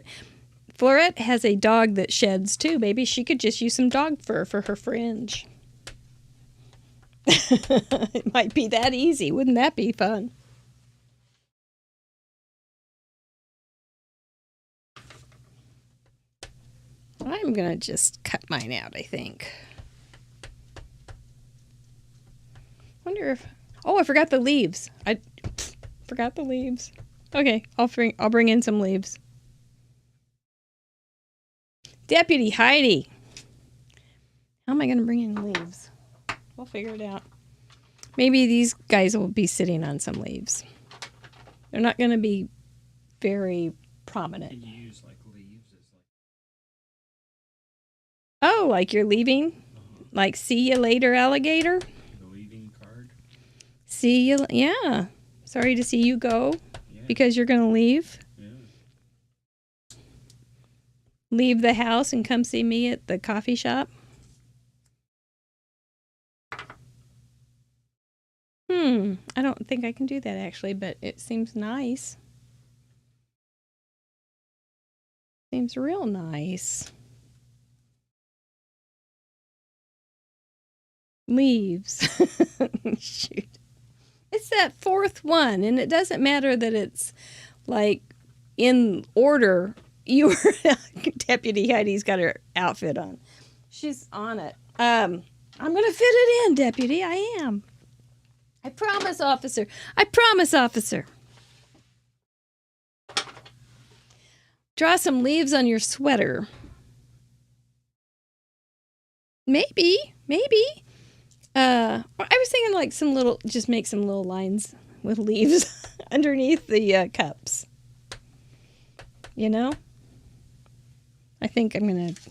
Fleurette has a dog that sheds too. Maybe she could just use some dog fur for her fringe. It might be that easy. Wouldn't that be fun? I'm going to just cut mine out, I think. Wonder if... Oh, I forgot the leaves. I forgot the leaves. Okay, I'll bring in some leaves. Deputy Heidi. How am I going to bring in leaves? We'll figure it out. Maybe these guys will be sitting on some leaves. They're not going to be very prominent. Can you use like leaves as like... Oh, like you're leaving? Like, see you later, alligator? The leaving card? See you, yeah. Sorry to see you go because you're going to leave. Yeah. Leave the house and come see me at the coffee shop. I don't think I can do that actually, but it seems nice. Seems real nice. Leaves. Shoot. It's that fourth one, and it doesn't matter that it's like in order. Your Deputy Heidi's got her outfit on. She's on it. I'm going to fit it in, Deputy. I am. I promise, officer. I promise, officer. Draw some leaves on your sweater. Maybe. I was thinking like some little, just make some little lines with leaves underneath the cups. You know? I think I'm going to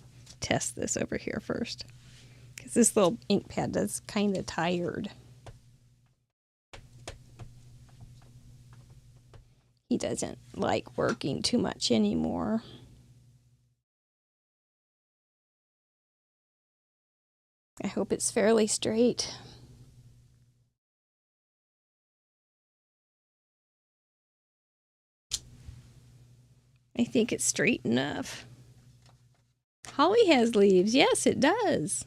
test this over here first. Because this little ink pad is kind of tired. He doesn't like working too much anymore. I hope it's fairly straight. I think it's straight enough. Holly has leaves. Yes, it does.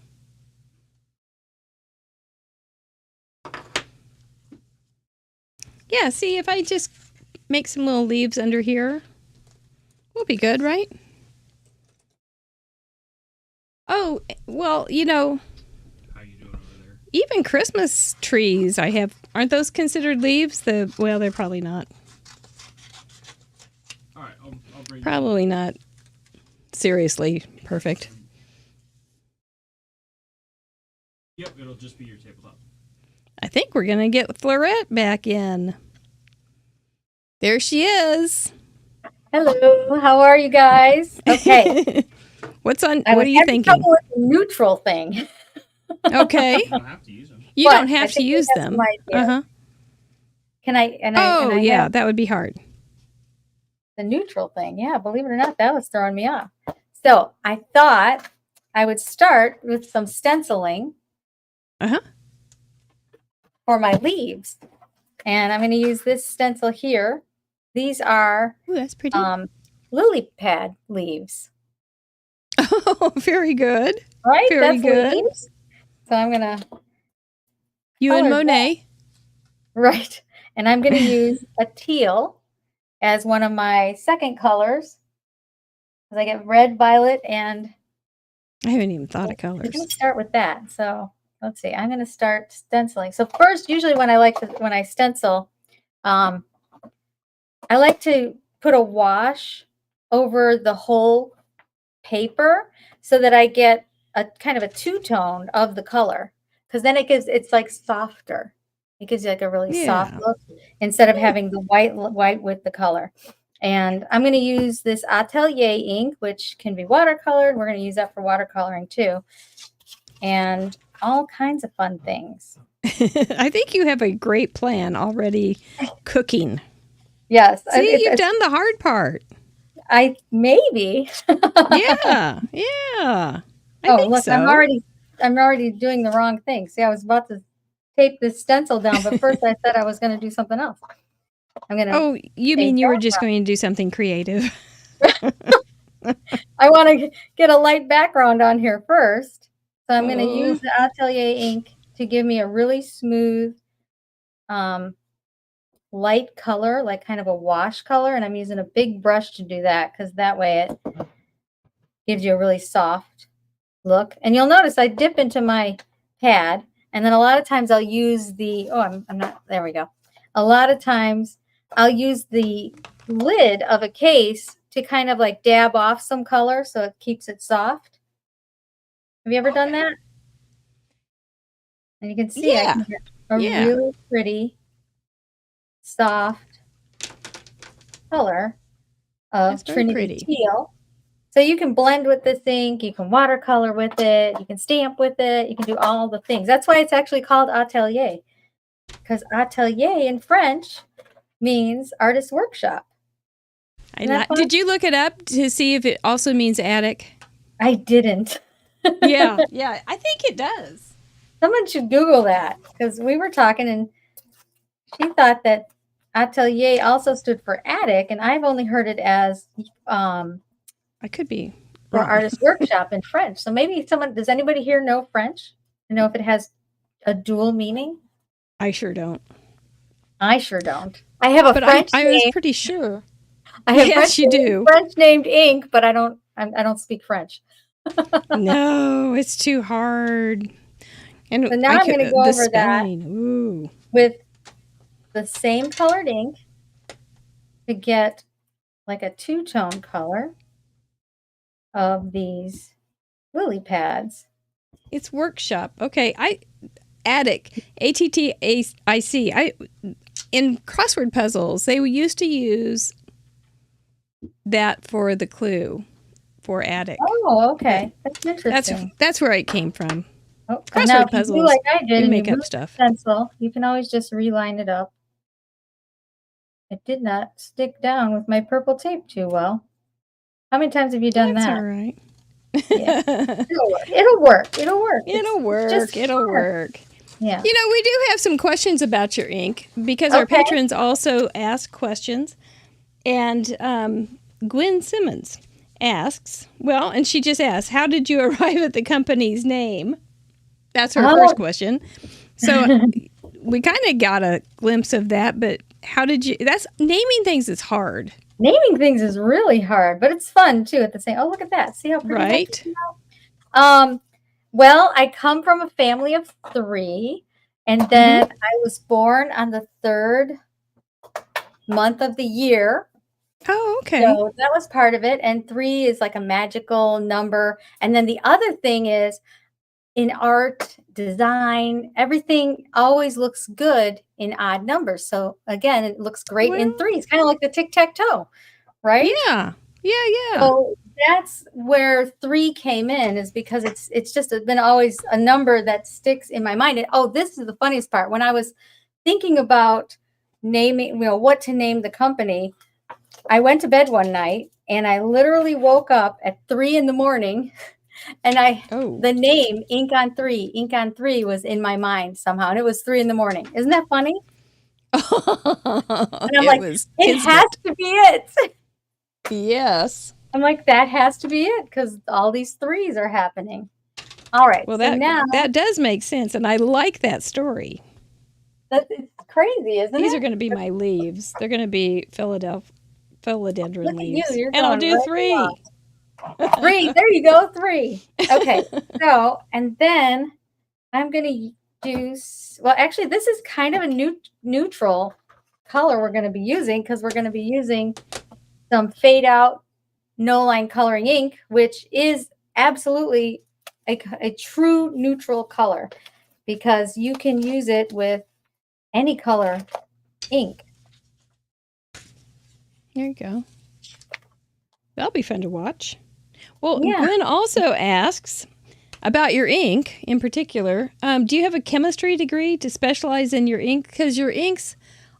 Yeah, see, if I just make some little leaves under here, we'll be good, right? Oh, well, How you doing over there? even Christmas trees aren't those considered leaves? Well, they're probably not. All right, I'll bring Probably not seriously perfect. Yep, it'll just be your tabletop. I think we're going to get Fleurette back in. There she is. Hello, how are you guys? Okay. What are you having thinking? trouble with the neutral thing. Okay. You don't have to use them. You But don't I have to think use that's them. my idea. Uh-huh. Can I? Oh, yeah, that would be hard. The neutral thing. Yeah, believe it or not, that was throwing me off. So I thought I would start with some stenciling for my leaves. And I'm going to use this stencil here. These are Ooh, that's pretty. lily pad leaves. Oh, very good. Right? Very That's good. leaves. So I'm going to, You and Colored Monet. right. And I'm going to use a teal as one of my second colors. Because I get red, violet, and I haven't even thought of I'm colors. going to start with that. So let's see. I'm going to start stenciling. So first, usually when I stencil, I like to put a wash over the whole paper so that I get a kind of a two-tone of the color. Because then it's like softer. It gives you like a really soft look instead of having the white with the color. And I'm going to use this Atelier ink, which can be watercolored. We're going to use that for watercoloring too. And all kinds of fun things. I think you have a great plan already cooking. Yes. See, you've done the hard part. Maybe. Yeah. I think look, so. I'm already doing the wrong thing. See, I was about to tape this stencil down, but first I said I was going to do something else. I'm going to. Oh, you mean you were just going to do something creative? I want to get a light background on here first. So I'm going to use the Atelier ink to give me a really smooth, light color, like kind of a wash color. And I'm using a big brush to do that because that way it gives you a really soft look. And you'll notice I dip into my pad. And then a lot of times I'll use there we go. A lot of times I'll use the lid of a case to kind of like dab off some color so it keeps it soft. Have you ever done that? And you can see I can get a really pretty, soft color of Trinity Teal. So you can blend with this ink, you can watercolor with it, you can stamp with it, you can do all the things. That's why it's actually called Atelier, because Atelier in French means artist workshop. Did you look it up to see if it also means attic? I didn't. Yeah, I think it does. Someone should Google that because we were talking and she thought that Atelier also stood for attic, and I've only heard it as I could be for wrong. artist workshop in French. So maybe does anybody here know French? You know if it has a dual meaning? I sure don't. I sure don't. I have a French I name. was pretty sure. I have Yes, you do. French named ink, but I don't speak French. No, it's too hard. And so now I'm going to go over spelling. that Ooh. with the same colored ink to get like a two-tone color of these lily pads. It's workshop. Okay, attic, ATTIC. In crossword puzzles, they used to use that for the clue for attic. Oh, okay. That's interesting. That's where it came from. Oh, Crossword now, if you puzzles. do like I did, You and make you up move stuff. the pencil, you can always just reline it up. It did not stick down with my purple tape too well. How many times have you done That's that? all right. Yeah. It'll work. It'll work. Yeah. You know, we do have some questions about your ink because our patrons also ask questions. And Gwen Simmons asks, and she just asked, how did you arrive at the company's name? That's her first question. So we kind of got a glimpse of that, but how did you? That's naming things is hard, Naming things is really hard, but it's fun too at the same. Oh, look at that. See how pretty that right? came out? Well, I come from a family of 3, and then I was born on the 3rd month of the year. Oh, okay. So that was part of it. And 3 is like a magical number. And then the other thing is in art, design, everything always looks good in odd numbers. So again, it looks great in Well, 3. It's kind of like the tic-tac-toe, right? yeah, yeah. So that's where 3 came in, is because it's just been always a number that sticks in my mind. And this is the funniest part. When I was thinking about naming, what to name the company, I went to bed one night and I literally woke up at 3 in the morning, and the name Ink on 3 was in my mind somehow, and it was 3 in the morning. Isn't that funny? And I'm like, it has to be it. Yes. I'm like, that has to be it, because all these 3s are happening. All right. Well, so now that does make sense, and I like that story. it's crazy, isn't it? These are going to be my leaves. They're going to be philodendron Look leaves. at you. You're And I'll going do right 3. along. 3. There you go. 3. Okay. So, and then I'm going to actually, this is kind of a neutral color we're going to be using, because we're going to be using some fade out no line coloring ink, which is absolutely a true neutral color, because you can use it with any color ink. There you go. That'll be fun to watch. Well, Yeah. Gwen also asks about your ink in particular. Do you have a chemistry degree to specialize in your ink? Because your inks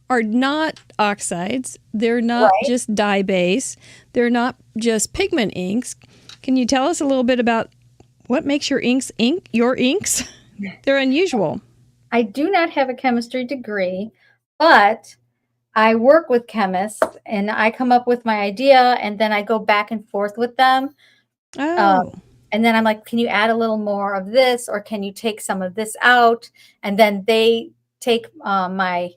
are not oxides. They're not just dye base. They're not just pigment inks. Can you tell us a little bit about what makes your inks? They're unusual. I do not have a chemistry degree, but I work with chemists, and I come up with my idea, and then I go back and forth with them. And then I'm like, can you add a little more of this, or can you take some of this out? And then they take my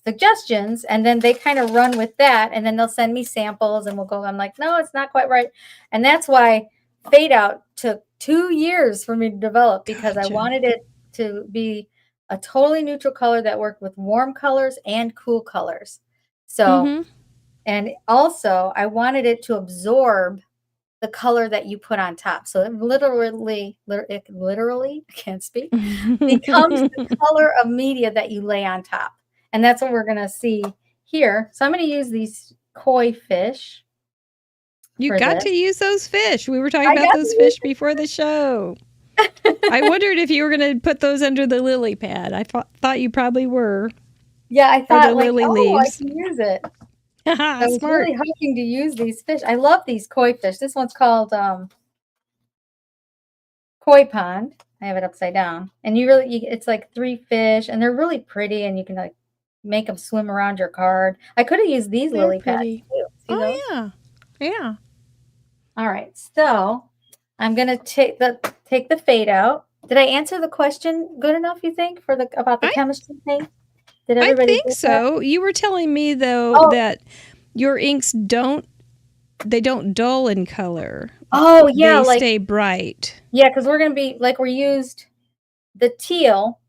suggestions, and then they kind of run with that, and then they'll send me samples, and I'm like, no, it's not quite right. And that's why fade out took 2 years for me to develop, because I wanted it to be a totally neutral color that worked with warm colors and cool colors. So, and also I wanted it to absorb the color that you put on top. So it literally, I can't speak, becomes the color of media that you lay on top. And that's what we're going to see here. So I'm going to use these koi fish. You got to use those fish. We were talking about those fish before the show. I wondered if you were going to put those under the lily pad. I thought you probably were. Yeah, I thought, lily leaves. I can use it. I was really hoping to use these fish. I love these koi fish. This one's called Koi Pond. I have it upside down. And it's like 3 fish, and they're really pretty, and you can like make them swim around your card. I could have used these lily pads too. Yeah. All right, so I'm gonna take the fade out. Did I answer the question good enough, you think, about the chemistry thing? Did everybody? I think so. You were telling me though that your inks don't dull in color. Oh yeah, they stay bright. Yeah, because we're gonna be we used the teal.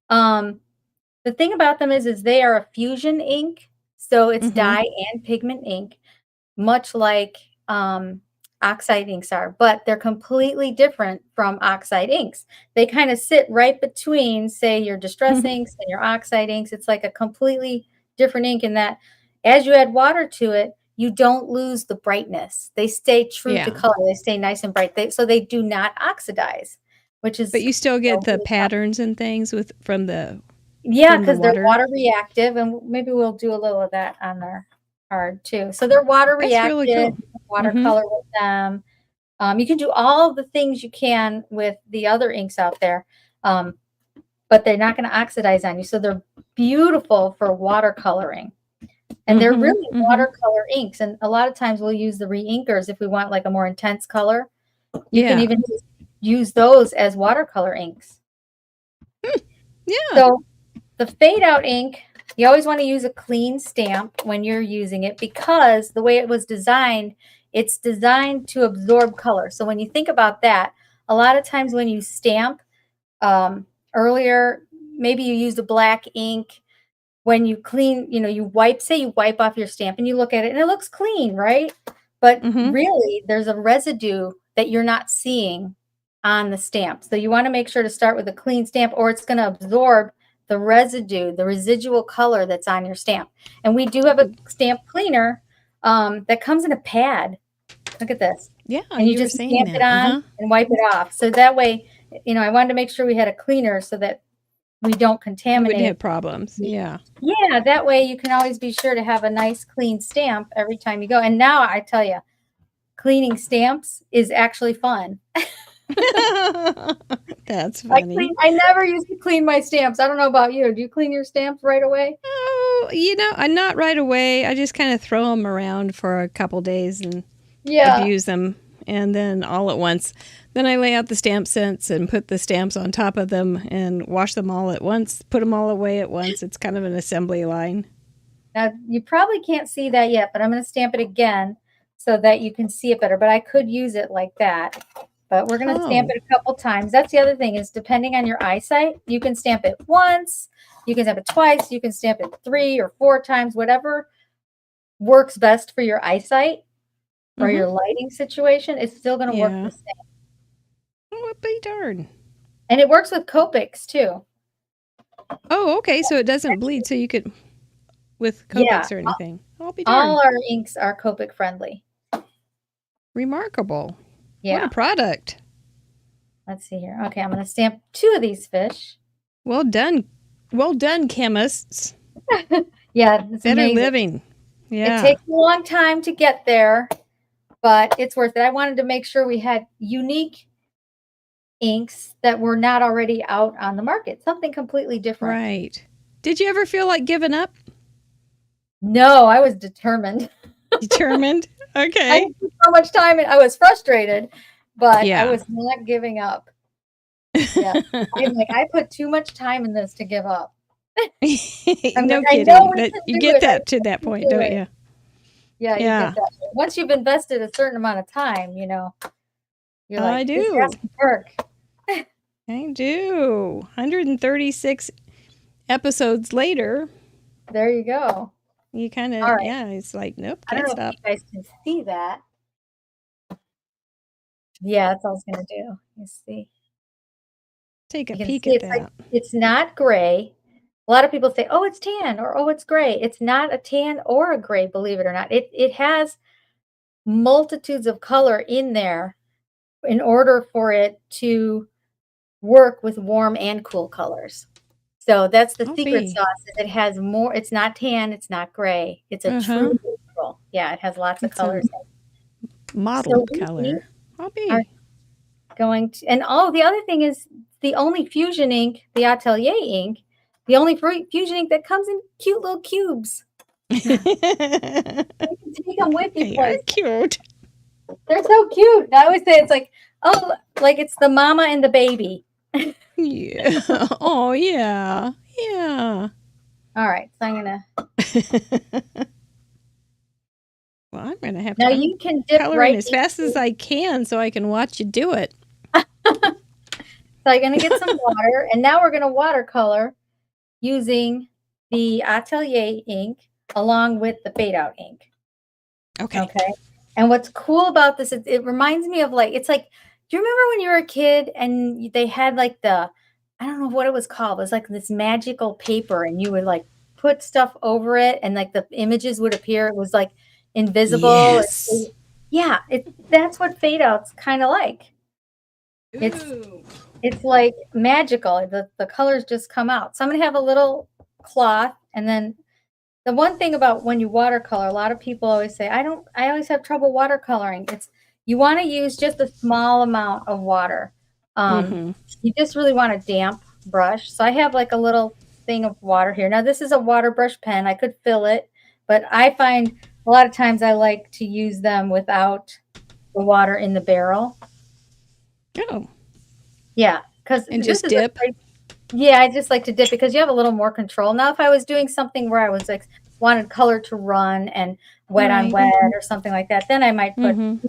The thing about them is they are a fusion ink, so it's dye and pigment ink, much like oxide inks are, but they're completely different from oxide inks. They kind of sit right between, say, your distress inks and your oxide inks. It's like a completely different ink in that as you add water to it, you don't lose the brightness. They stay true to color. They stay nice and bright. So they do not oxidize, which is. But you still get the patterns and things from the. Yeah, because they're water reactive, and maybe we'll do a little of that on our card too. So they're water reactive. Really cool. Watercolor with them. You can do all the things you can with the other inks out there, but they're not going to oxidize on you. So they're beautiful for watercoloring. And they're really watercolor inks. And a lot of times we'll use the re-inkers if we want like a more intense color. You can even use those as watercolor inks. Yeah. So the fade out ink You always want to use a clean stamp when you're using it, because the way it was designed, it's designed to absorb color. So when you think about that, a lot of times when you stamp, earlier, maybe you used a black ink. When you clean, you wipe, say you wipe off your stamp and you look at it and it looks clean, right? But really, there's a residue that you're not seeing on the stamp. So you want to make sure to start with a clean stamp, or it's going to absorb the residue, the residual color that's on your stamp. And we do have a stamp cleaner that comes in a pad. Look at this. Yeah, and you just stamp it on and wipe it off. So that way, I wanted to make sure we had a cleaner so that we don't contaminate. We wouldn't have problems. Yeah. Yeah, that way you can always be sure to have a nice clean stamp every time you go. And now I tell you, cleaning stamps is actually fun. That's funny. I never used to clean my stamps. I don't know about you. Do you clean your stamps right away? Oh, I'm not right away. I just kind of throw them around for a couple days and abuse them. And then all at once, then I lay out the stamp sets and put the stamps on top of them and wash them all at once, put them all away at once. It's kind of an assembly line. Now, you probably can't see that yet, but I'm going to stamp it again so that you can see it better. But I could use it like that. But we're going to stamp it a couple times. That's the other thing, is depending on your eyesight, you can stamp it once, you can stamp it twice, you can stamp it 3 or 4 times, whatever works best for your eyesight or your lighting situation. It's still going to work the same. Oh, be darn. And it works with Copics too. Oh, okay. So it doesn't bleed. So you could, with Copics or anything. I'll be darned. All our inks are Copic friendly. Remarkable. Yeah. What a product. Let's see here. Okay, I'm going to stamp 2 of these fish. Well done. Well done, chemists. Yeah. It's better amazing. living. Yeah. It takes a long time to get there, but it's worth it. I wanted to make sure we had unique inks that were not already out on the market. Something completely different. Right. Did you ever feel like giving up? No, I was determined. Determined? Okay. I spent so much time and I was frustrated, but I was not giving up. Yeah. I put too much time in this to give up. No kidding. You get that to that point, don't you? Yeah, you get that. Once you've invested a certain amount of time, you're like, I do. This has to work. I do. 136 episodes later. There you go. You kind of, it's like, nope, I don't know if you guys can see that. Yeah, that's all I was going to do. You see. Take a peek at that. It's not gray. A lot of people say, oh, it's tan, or oh, it's gray. It's not a tan or a gray, believe it or not. It has multitudes of color in there in order for it to work with warm and cool colors. So that's the secret sauce. It has more. It's not tan. It's not gray. It's a true neutral. Yeah, it has lots of colors. Mottled color. I'll be going to. And the other thing is the only fusion ink, the Atelier ink, the only fusion ink that comes in cute little cubes. You can take them with you. They're cute. They're so cute. I always say it's like, like it's the mama and the baby. Yeah. Oh, yeah. Yeah. All right. So I'm going to. Well, I'm going to have now to you can dip color right as fast as I can so I can watch you do it. So I'm going to get some water. And now we're going to watercolor using the Atelier ink along with the fade out ink. Okay. And what's cool about this is it reminds me of it's like, do you remember when you were a kid and they had I don't know what it was called. It was like this magical paper and you would put stuff over it and the images would appear. It was invisible. Yes. That's what fade out's kind of like. It's like magical. The colors just come out. So I'm going to have a little cloth. And then the one thing about when you watercolor, a lot of people always say, I always have trouble watercoloring. You want to use just a small amount of water. You just really want a damp brush. So I have a little thing of water here. Now this is a water brush pen. I could fill it, but I find a lot of times I like to use them without the water in the barrel. Oh. Yeah. And just dip. Yeah, I just like to dip because you have a little more control. Now, if I was doing something where I was like wanted color to run and wet on Right. wet or something like that, then I might put Mm-hmm.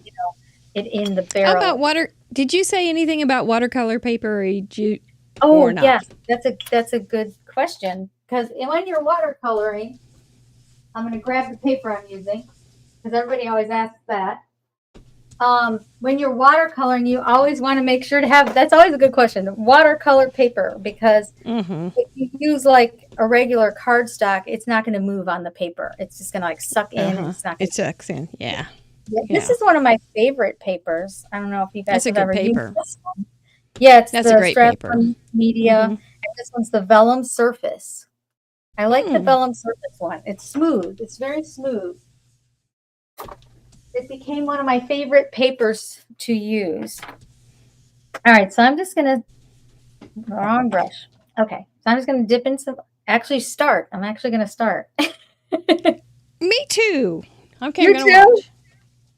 it in the How about barrel. water? Did you say anything about watercolor paper or Oh, not? yes, that's a good question because when you're watercoloring, I'm going to grab the paper I'm using because everybody always asks that. When you're watercoloring, you always want to make sure to have, that's always a good question, watercolor paper, because Mm-hmm. if you use like a regular cardstock, it's not going to move on the paper. It's just going to like suck in and Uh-huh. it's not going It sucks in. Yeah. to. This Yeah. is one of my favorite papers. I don't know if you guys That's a have good ever used paper. this one. Yeah, it's That's a the great paper. Strathcona Media, Mm-hmm. and this one's the vellum surface. I like the Hmm. vellum surface one. It's smooth. It's very smooth. It became one of my favorite papers to use. All right, so I'm just gonna wrong brush. Okay, so I'm just gonna dip in some. Actually, start. I'm actually gonna start. Me too. Okay, I'm You gonna too. watch. I'm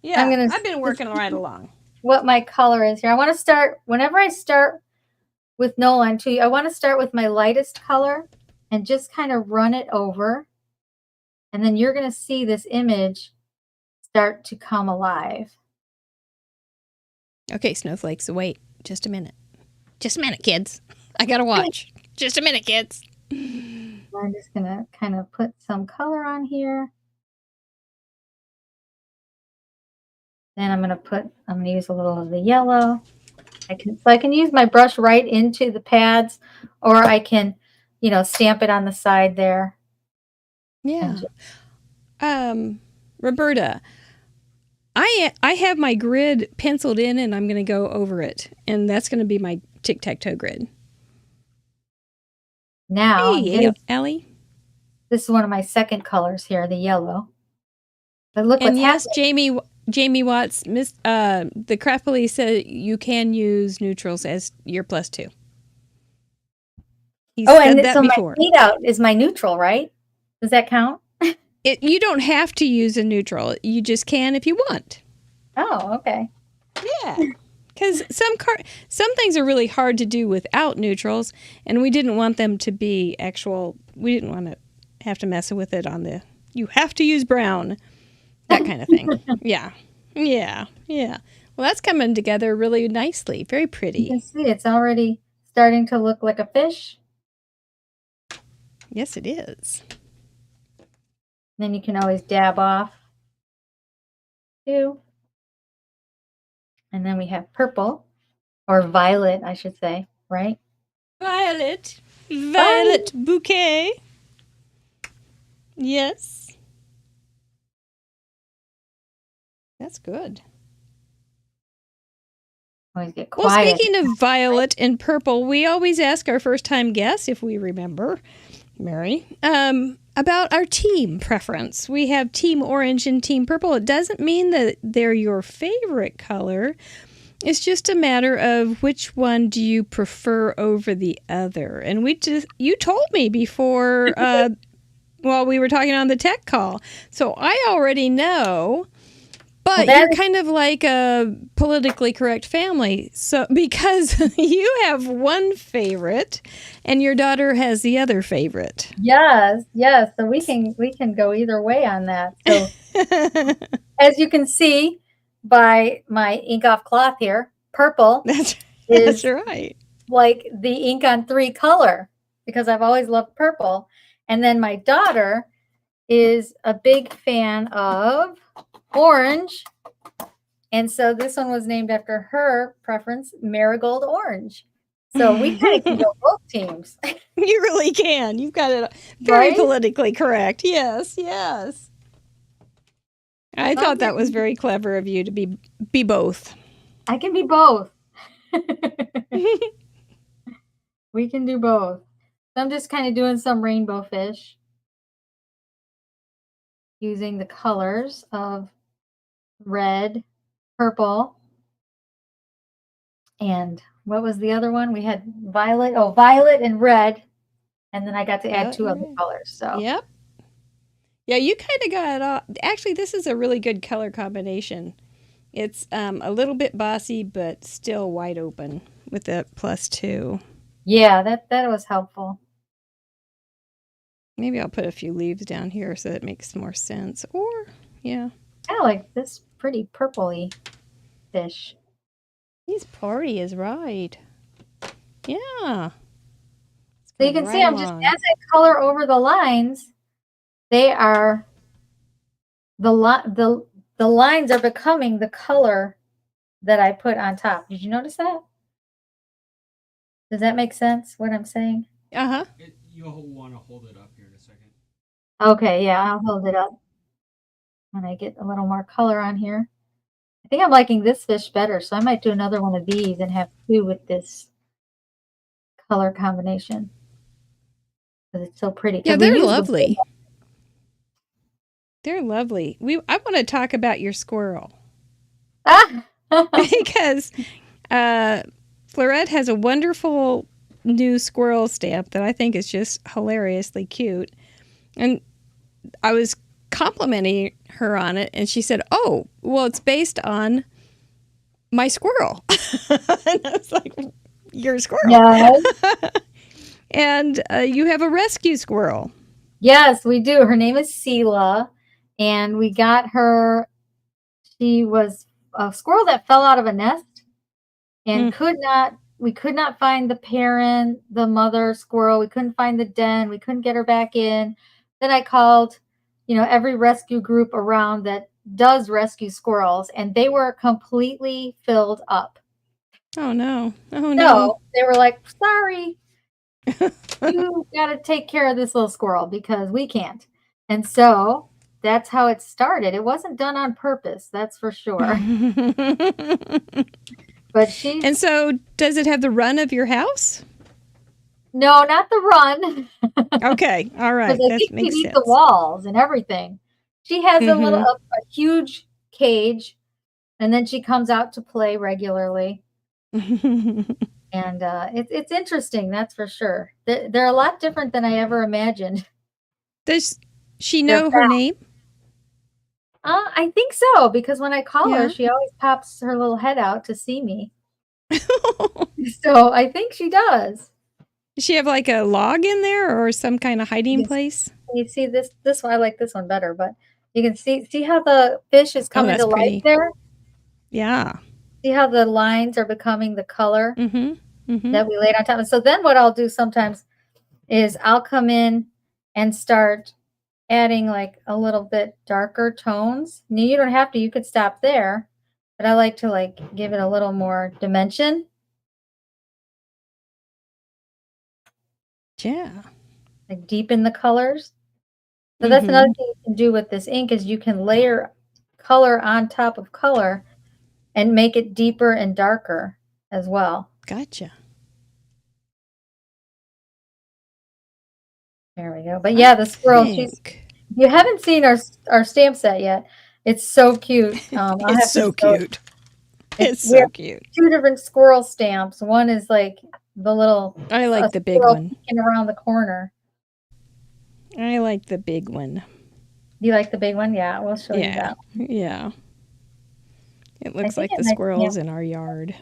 Yeah, gonna I've been working right along. what my color is here. I want to start whenever I start with no line too. I want to start with my lightest color and just kind of run it over, and then you're gonna see this image start to come alive. Okay, snowflakes. Wait, just a minute. Just a minute, kids. I gotta watch. Just a minute, kids. I'm just gonna kind of put some color on here. Then I'm gonna use a little of the yellow. I can use my brush right into the pads, or I can, stamp it on the side there. And Yeah. Roberta, I have my grid penciled in, and I'm gonna go over it, and that's gonna be my tic-tac-toe grid. now Hey, Allie. this is one of my second colors here, the yellow. But look And what's yes, happening. Jamie Watts, the craft police said you can use neutrals as your +2. He Oh, said and that so my before. fade out is my neutral, right? Does that count? You don't have to use a neutral. You just can if you want. Oh, okay. Yeah. Because some things are really hard to do without neutrals, and we didn't want them to be actual. We didn't want to have to mess with it on the. You have to use brown, that kind of thing. Yeah, yeah. Well, that's coming together really nicely. Very You pretty. can see it's already starting to look like a fish. Yes, it is. Then you can always dab off too. And then we have purple or violet, I should say, right? Violet Violet. bouquet. Yes, that's good. Always get Well, quiet. speaking of violet and purple, we always ask our first-time guests, if we remember, Mary, about our team preference. We have Team Orange and Team Purple. It doesn't mean that they're your favorite color. It's just a matter of which one do you prefer over the other. And you told me before, while we were talking on the tech call, so I already know. But you're kind of like a politically correct family, so because you have one favorite and your daughter has the other favorite. Yes. So we can go either way on that. So as you can see by my ink off cloth here, purple That's right. like the ink on 3 color because I've always loved purple. And then my daughter is a big fan of orange. And so this one was named after her preference, marigold orange. So we kind of can go both teams. You really can. You've got it very politically correct. Yes. I thought that was very clever of you to be both. I can be both. We can do both. So I'm just kind of doing some rainbow fish using the colors of red, purple, and what was the other one? We had violet. Oh, violet and red. And then I got to add 2 other colors. So yep. Yeah, you kind of got it all. Actually, this is a really good color combination. It's a little bit bossy, but still wide open with the +2. Yeah, that was helpful. Maybe I'll put a few leaves down here so it makes more sense. Or, yeah. I like this pretty purpley fish. His party is right. Yeah. So you can see Right I'm just, along. as I color over the lines, they are, the lines are becoming the color that I put on top. Did you notice that? Does that make sense, what I'm saying? Uh-huh. You'll want to hold it up here in a second. Okay, yeah, I'll hold it up when I get a little more color on here. I think I'm liking this fish better, so I might do another one of these and have two with this color combination. Because it's so pretty. Yeah, 'Cause we they're use lovely. They're lovely. I want to talk about your squirrel. Ah! Because Fleurette has a wonderful new squirrel stamp that I think is just hilariously cute. And I was complimenting her on it, and she said, "Oh, well, it's based on my squirrel." And I was like, "Your squirrel?" Yes. And you have a rescue squirrel. Yes, we do. Her name is Sela, and we got her. She was a squirrel that fell out of a nest and we could not find the parent, the mother squirrel. We couldn't find the den. We couldn't get her back in. Then I called, every rescue group around that does rescue squirrels, and they were completely filled up. Oh, no. Oh, no. So they were like, sorry, you got to take care of this little squirrel because we can't. And so that's how it started. It wasn't done on purpose, that's for sure. But And so does it have the run of your house? No, not the run. Okay. All right. Because I think she eats the walls and everything. She has a huge cage, and then she comes out to play regularly. And it's interesting, that's for sure. They're a lot different than I ever imagined. Does she know her name? I think so, because when I call her, she always pops her little head out to see me. So I think she does. Does she have like a log in there or some kind of hiding place? You see this one, I like this one better, but you can see how the fish is coming to life there? Yeah. See how the lines are becoming the color that we laid on top? And so then what I'll do sometimes is I'll come in and start adding like a little bit darker tones. Now, you don't have to, you could stop there, but I like to like give it a little more dimension. Yeah. Like deepen the colors. So that's another thing you can do with this ink is you can layer color on top of color and make it deeper and darker as well. Gotcha. There we go. But yeah, the squirrel, you haven't seen our stamp set yet. It's so cute. It's so cute. It's so cute. Two different squirrel stamps. One is like the little. I like the big one. Around the corner. I like the big one. You like the big one? Yeah, we'll show you that. Yeah. It looks like the squirrels in our yard.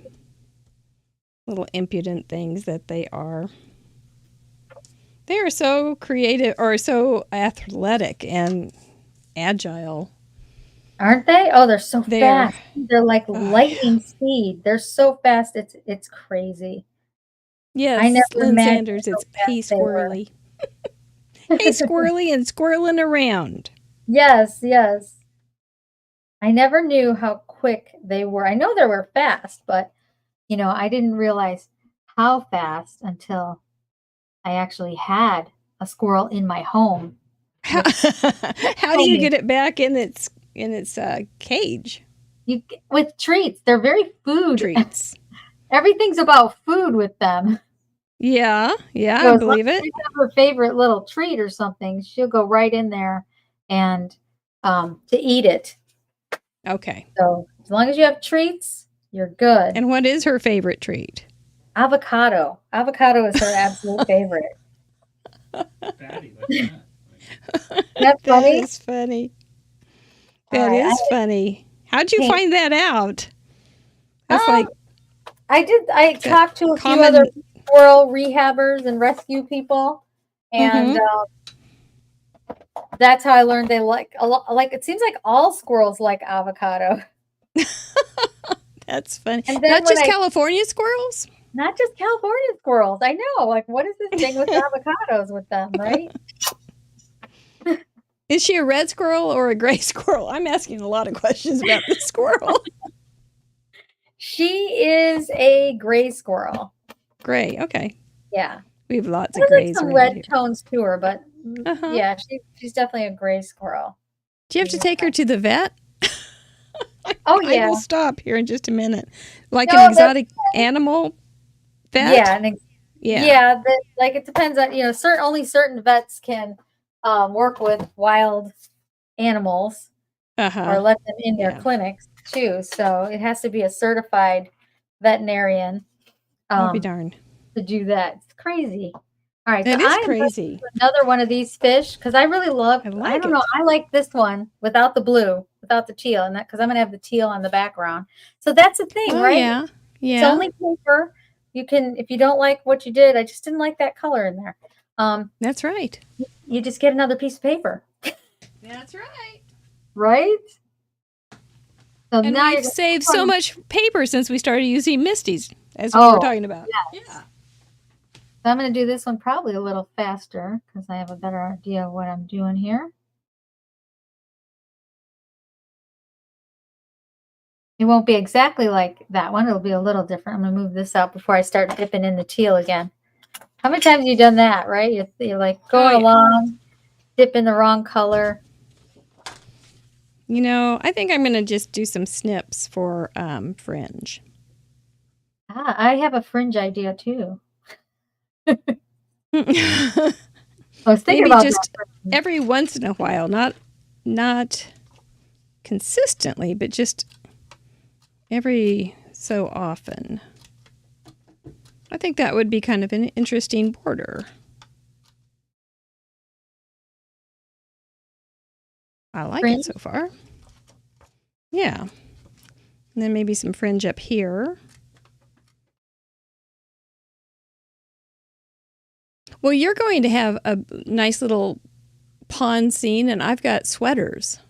Little impudent things that they are. They are so creative or so athletic and agile. Aren't they? Oh, they're so fast. They're like lightning speed. They're so fast. It's crazy. Yes, I never Lynn Sanders. It's hey squirrely. Hey squirrely and squirreling around. Yes, yes. I never knew how quick they were. I know they were fast, but I didn't realize how fast until I actually had a squirrel in my home. How do you get it back in its cage? With treats. They're very food treats. Everything's about food with them. Yeah, so I believe it. If have her favorite little treat or something, she'll go right in there and to eat it. Okay. So as long as you have treats, you're good. And what is her favorite treat? Avocado. Avocado is her absolute favorite. Fatty like that. That's funny. That is funny. That is funny. How'd you find that out? That's I talked to a few other squirrel rehabbers and rescue people, and that's how I learned they like a lot. Like it seems like all squirrels like avocado. That's funny. And then Not just California squirrels? Not just California squirrels. I know. Like, what is this thing with avocados with them, right? Is she a red squirrel or a gray squirrel? I'm asking a lot of questions about the squirrel. She is a gray squirrel. Gray, okay. Yeah. We have lots of grays. There's some red tones to her, but yeah, she's definitely a gray squirrel. Do you have to take her to the vet? Oh, yeah. I will stop here in just a minute. Like an exotic animal vet? Yeah. Like it depends on, only certain vets can work with wild animals or let them in their clinics too. So it has to be a certified veterinarian. I'll be darned. To do that. It's crazy. All right. It is crazy. Another one of these fish because I really love, I don't know, I like this one without the blue, without the teal, and that because I'm going to have the teal on the background. So that's the thing, right? Yeah. Yeah. It's only paper. You can, if you don't like what you did, I just didn't like that color in there. That's right. You just get another piece of paper. That's right. Right? So and now we've saved so much paper since we started using Misty's, as we were talking about. Yes. Yeah. So I'm going to do this one probably a little faster because I have a better idea of what I'm doing here. It won't be exactly like that one. It'll be a little different. I'm going to move this out before I start dipping in the teal again. How many times have you done that, right? You're like going along, dip in the wrong color. I think I'm going to just do some snips for fringe. I have a fringe idea too. I was thinking Maybe about just that. Every once in a while, not consistently, but just every so often. I think that would be kind of an interesting border. I like it so far. Yeah. And then maybe some fringe up here. Well, you're going to have a nice little pond scene, and I've got sweaters.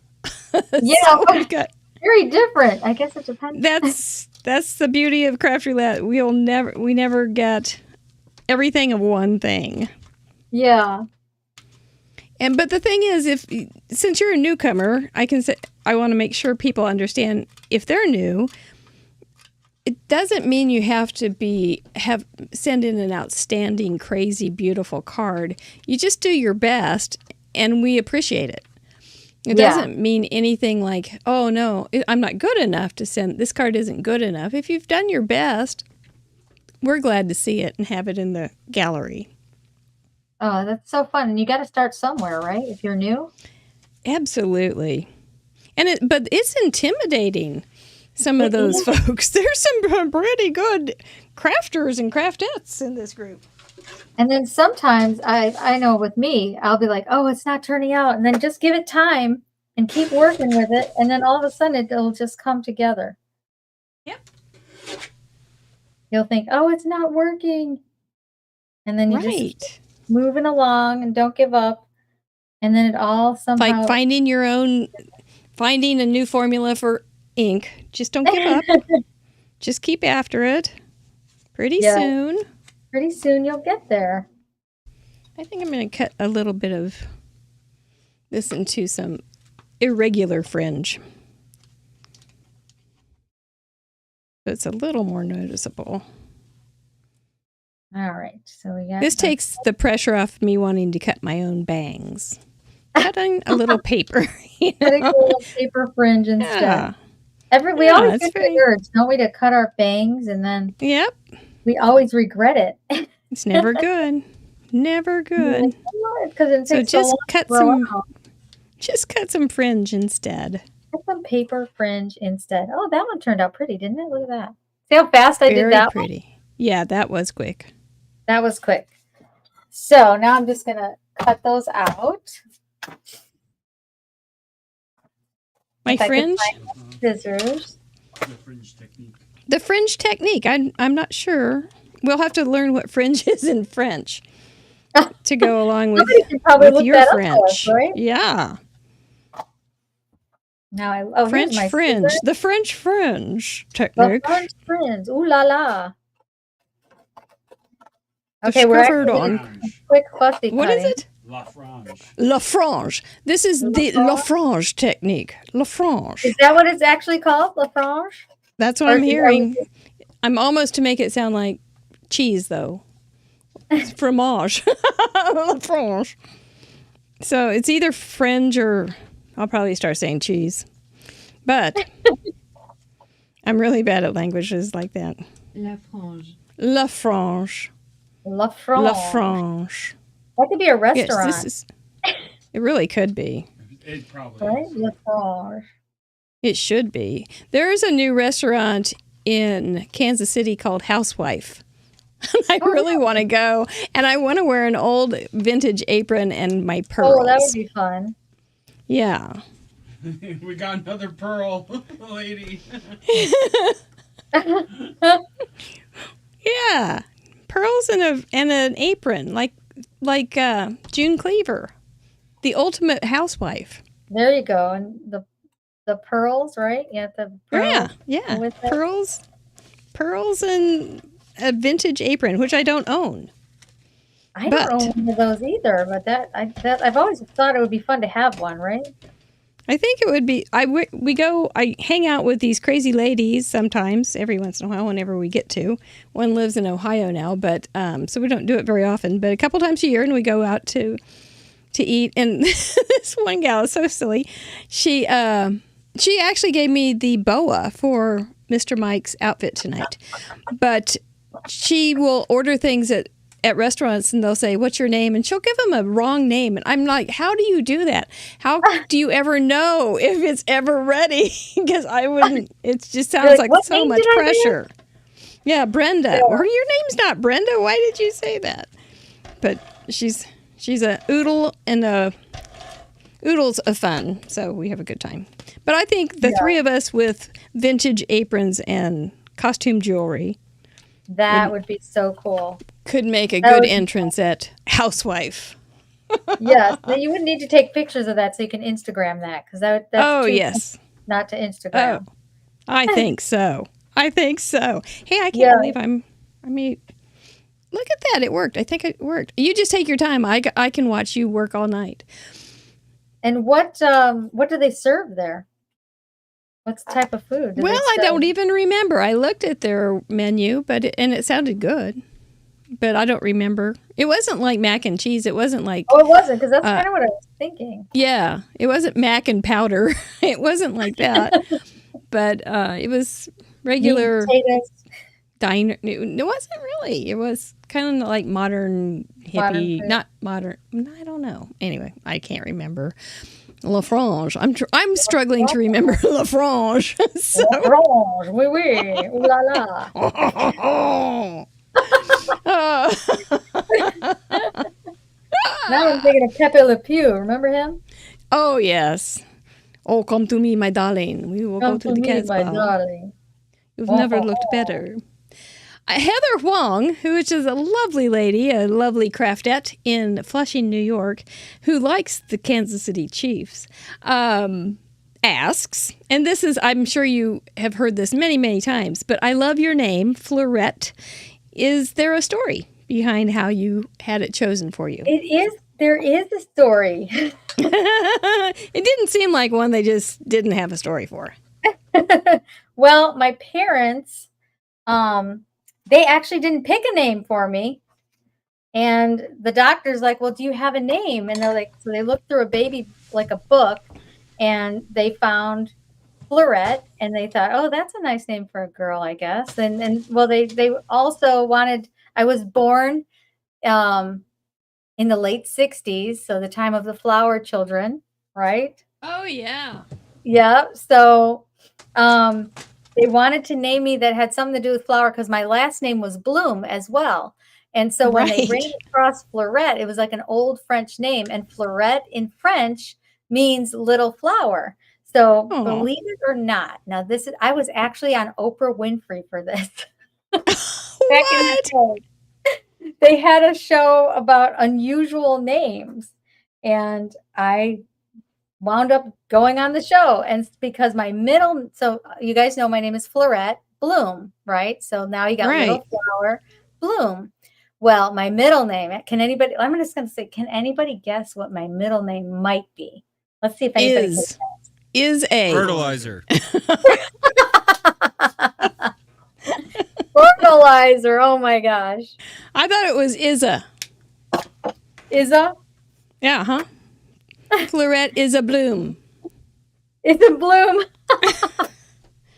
Yeah, so we've got very different. I guess it depends. That's the beauty of Craft Roulette. We never get everything of one thing. Yeah. But the thing is, since you're a newcomer, I want to make sure people understand if they're new. It doesn't mean you have to send in an outstanding, crazy, beautiful card. You just do your best, and we appreciate it. It doesn't mean anything like, oh, no, I'm not good enough to send. This card isn't good enough. If you've done your best, we're glad to see it and have it in the gallery. Oh, that's so fun. And you got to start somewhere, right? If you're new. Absolutely. But it's intimidating. Some of those folks. There's some pretty good crafters and craftettes in this group. And then sometimes I know with me, I'll be like, oh, it's not turning out. And then just give it time and keep working with it. And then all of a sudden it'll just come together. Yep. You'll think, oh, it's not working. And then you just keep moving along and don't give up. And then it all somehow. Like finding a new formula for ink. Just don't give up. Just keep after it. Pretty soon you'll get there. I think I'm going to cut a little bit of this into some irregular fringe. So it's a little more noticeable. All right. So we got this takes the pressure off me wanting to cut my own bangs. Cutting a little paper. Cutting a little paper fringe instead. Yeah. We always get the urge, don't we, to cut our bangs, and then we always regret it. It's never good. Never good. Because it takes so just cut some fringe instead. Cut some paper fringe instead. Oh, that one turned out pretty, didn't it? Look at that. See how fast I did that? Very pretty. Yeah, that was quick. That was quick. So now I'm just gonna cut those out. My fringe? Scissors. The fringe technique. The fringe technique. I'm not sure We'll have to learn what fringe is in French to go along with, Somebody can probably look your that up for us, French. right? Yeah. Now, here's French my fringe. secret. The French fringe The technique. French fringe. Ooh la la. The Okay, we're covered actually on. doing quick fussy What cutting. is it? La Frange. La frange. This is the La la frange technique. La frange. Is that what it's actually called? La frange? That's what I'm hearing. I'm almost to make it sound like cheese, though. It's fromage. La frange. So it's either fringe or I'll probably start saying cheese. But I'm really bad at languages like that. La frange. La frange. La frange. La frange. That could be a Yes, restaurant, this is. It really could be. It probably right? is. La frange. It should be. There is a new restaurant in Kansas City called Housewife. I really want to go, and I want to wear an old vintage apron and my pearls. Oh, that would be fun. Yeah. We got another pearl, lady. Yeah. Pearls and an apron, like June Cleaver, the ultimate housewife. There you go. And the pearls, right? You have the pearls. Yeah. with it. Pearls and a vintage apron, which I don't own. I don't own one of those either, but I've always thought it would be fun to have one, right? I think it would be. I hang out with these crazy ladies sometimes, every once in a while, whenever we get to. One lives in Ohio now, but so we don't do it very often. But a couple times a year, and we go out to eat. And this one gal is so silly. She actually gave me the boa for Mr. Mike's outfit tonight, but she will order things at restaurants and they'll say, "What's your name?" And she'll give them a wrong name. And I'm like, how do you do that? How do you ever know if it's ever ready? Because I wouldn't, it just sounds like "What so name much did I do?" pressure. Yeah, Brenda. Or your name's not Brenda. Why did you say that? But she's a oodle and oodles of fun. So we have a good time. But I think the three of us with vintage aprons and costume jewelry, That would be so cool. could make a That good would be entrance at Housewife. Yes. Now you would need to take pictures of that so you can Instagram that, because that's Oh, too yes. not to Instagram. Oh, I think so. I think so. Hey, I can't Yeah. believe look at that. It worked. I think it worked. You just take your time. I can watch you work all night. And what do they serve there? What's the type of food? Do they Well, I serve? don't even remember. I looked at their menu, and it sounded good. But I don't remember. It wasn't like mac and cheese. It wasn't like, Oh, it wasn't, because that's kind of what I was thinking. yeah, it wasn't mac and powder. It wasn't like that. But it was regular Meat, potatoes. diner. It wasn't really. It was kind of like modern hippie, Modern food. not modern. I don't know. Anyway, I can't remember. La Frange. I'm struggling to remember La Frange. So. Orange, oui, oui, ooh la la. Now I'm thinking of Pepe Le Pew. Remember him? Oh yes. Oh, come to me, my darling. We will Come go to the me, my Casbah. darling. You've never looked better. Heather Huang, who is just a lovely lady, a lovely craftette in Flushing, New York, who likes the Kansas City Chiefs, asks, and this is, I'm sure you have heard this many, many times, but I love your name, Fleurette. Is there a story behind how you had it chosen for you? There is a story. It didn't seem like one they just didn't have a story for. Well, my parents, they actually didn't pick a name for me. And the doctor's like, "Well, do you have a name?" And they're like, so they looked through a book, and they found Fleurette, and they thought, "Oh, that's a nice name for a girl, I guess." And well, they also wanted, I was born in the late 60s, so the time of the flower children, right? Oh, yeah. Yeah. So they wanted to name me that had something to do with flower, because my last name was Bloom as well. And so when they ran across Fleurette, it was like an old French name, and Fleurette in French means little flower. So believe it or not, now I was actually on Oprah Winfrey for this. back in the day, they had a show about unusual names, and I wound up going on the show. And because so you guys know my name is Fleurette Bloom, right? So now you got Right. Little Flower Bloom. Well, my middle name, I'm just going to say, can anybody guess what my middle name might be? Let's see if anybody can guess. Is a Fertilizer. Fertilizer. Oh my gosh. I thought it was Izza. Izza? Yeah, huh? Fleurette is a Bloom. It's a Bloom.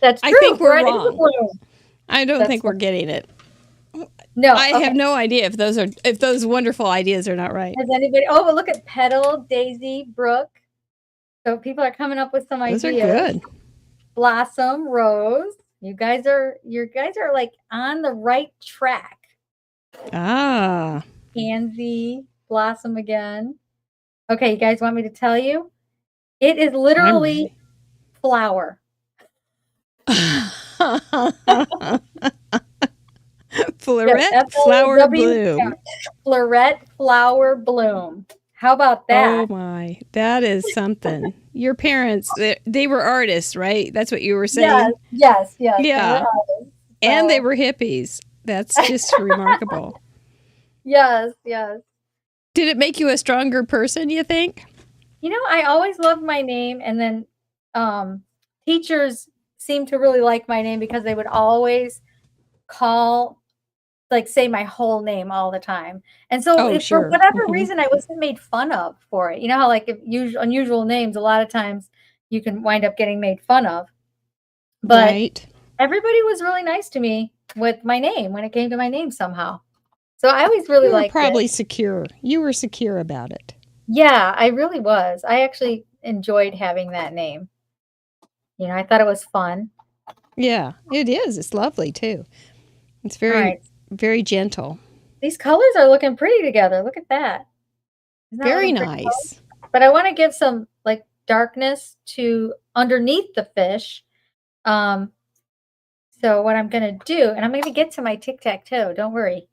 That's true. I think we're Fleurette is a wrong. Bloom. I don't think we're getting it. No, I okay. have no idea if those wonderful ideas are not right. Has anybody? Oh, but look at Petal, Daisy, Brook. So people are coming up with some Those ideas. are good. Blossom, Rose. You guys are like on the right track. Ah. Pansy, Blossom again. Okay, you guys want me to tell you? It is literally flower. Fleurette Flower Bloom. Yeah. Fleurette Flower Bloom. How about that? Oh my, that is something. Your parents, they were artists, right? That's what you were saying? Yes. Yeah. They were artists, And they were hippies. That's just remarkable. Yes. Did it make you a stronger person, you think? You know, I always loved my name, and then teachers seemed to really like my name because they would always say my whole name all the time. And so for whatever reason, I wasn't made fun of for it. You know how like if unusual names, a lot of times you can wind up getting made fun of. But everybody was really nice to me with my name when it came to my name somehow. So I always really liked it. You were probably secure. You were secure about it. Yeah, I really was. I actually enjoyed having that name. You know, I thought it was fun. Yeah, it is. It's lovely too. It's very, very gentle. These colors are looking pretty together. Look at that. Very nice. But I want to give some like darkness to underneath the fish. So what I'm going to do, and I'm going to get to my tic-tac-toe. Don't worry.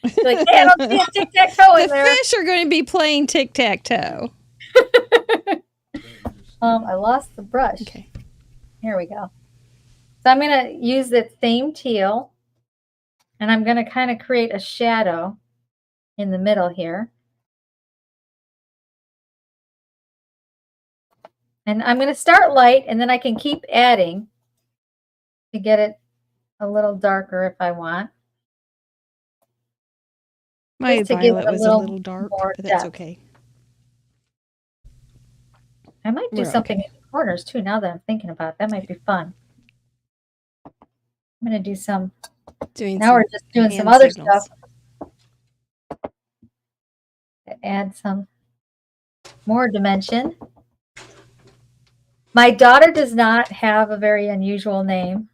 Like, hey, I don't see a tic-tac-toe in there. The fish are going to be playing tic-tac-toe. I lost the brush. Okay. Here we go. So I'm going to use the same teal, and I'm going to kind of create a shadow in the middle here. And I'm going to start light, and then I can keep adding to get it a little darker if I want. My violet was a little dark, but that's okay. I might do something in the corners too, now that I'm thinking about it. That might be fun. I'm going to do some. Now we're just doing some other stuff. To add some more dimension. My daughter does not have a very unusual name.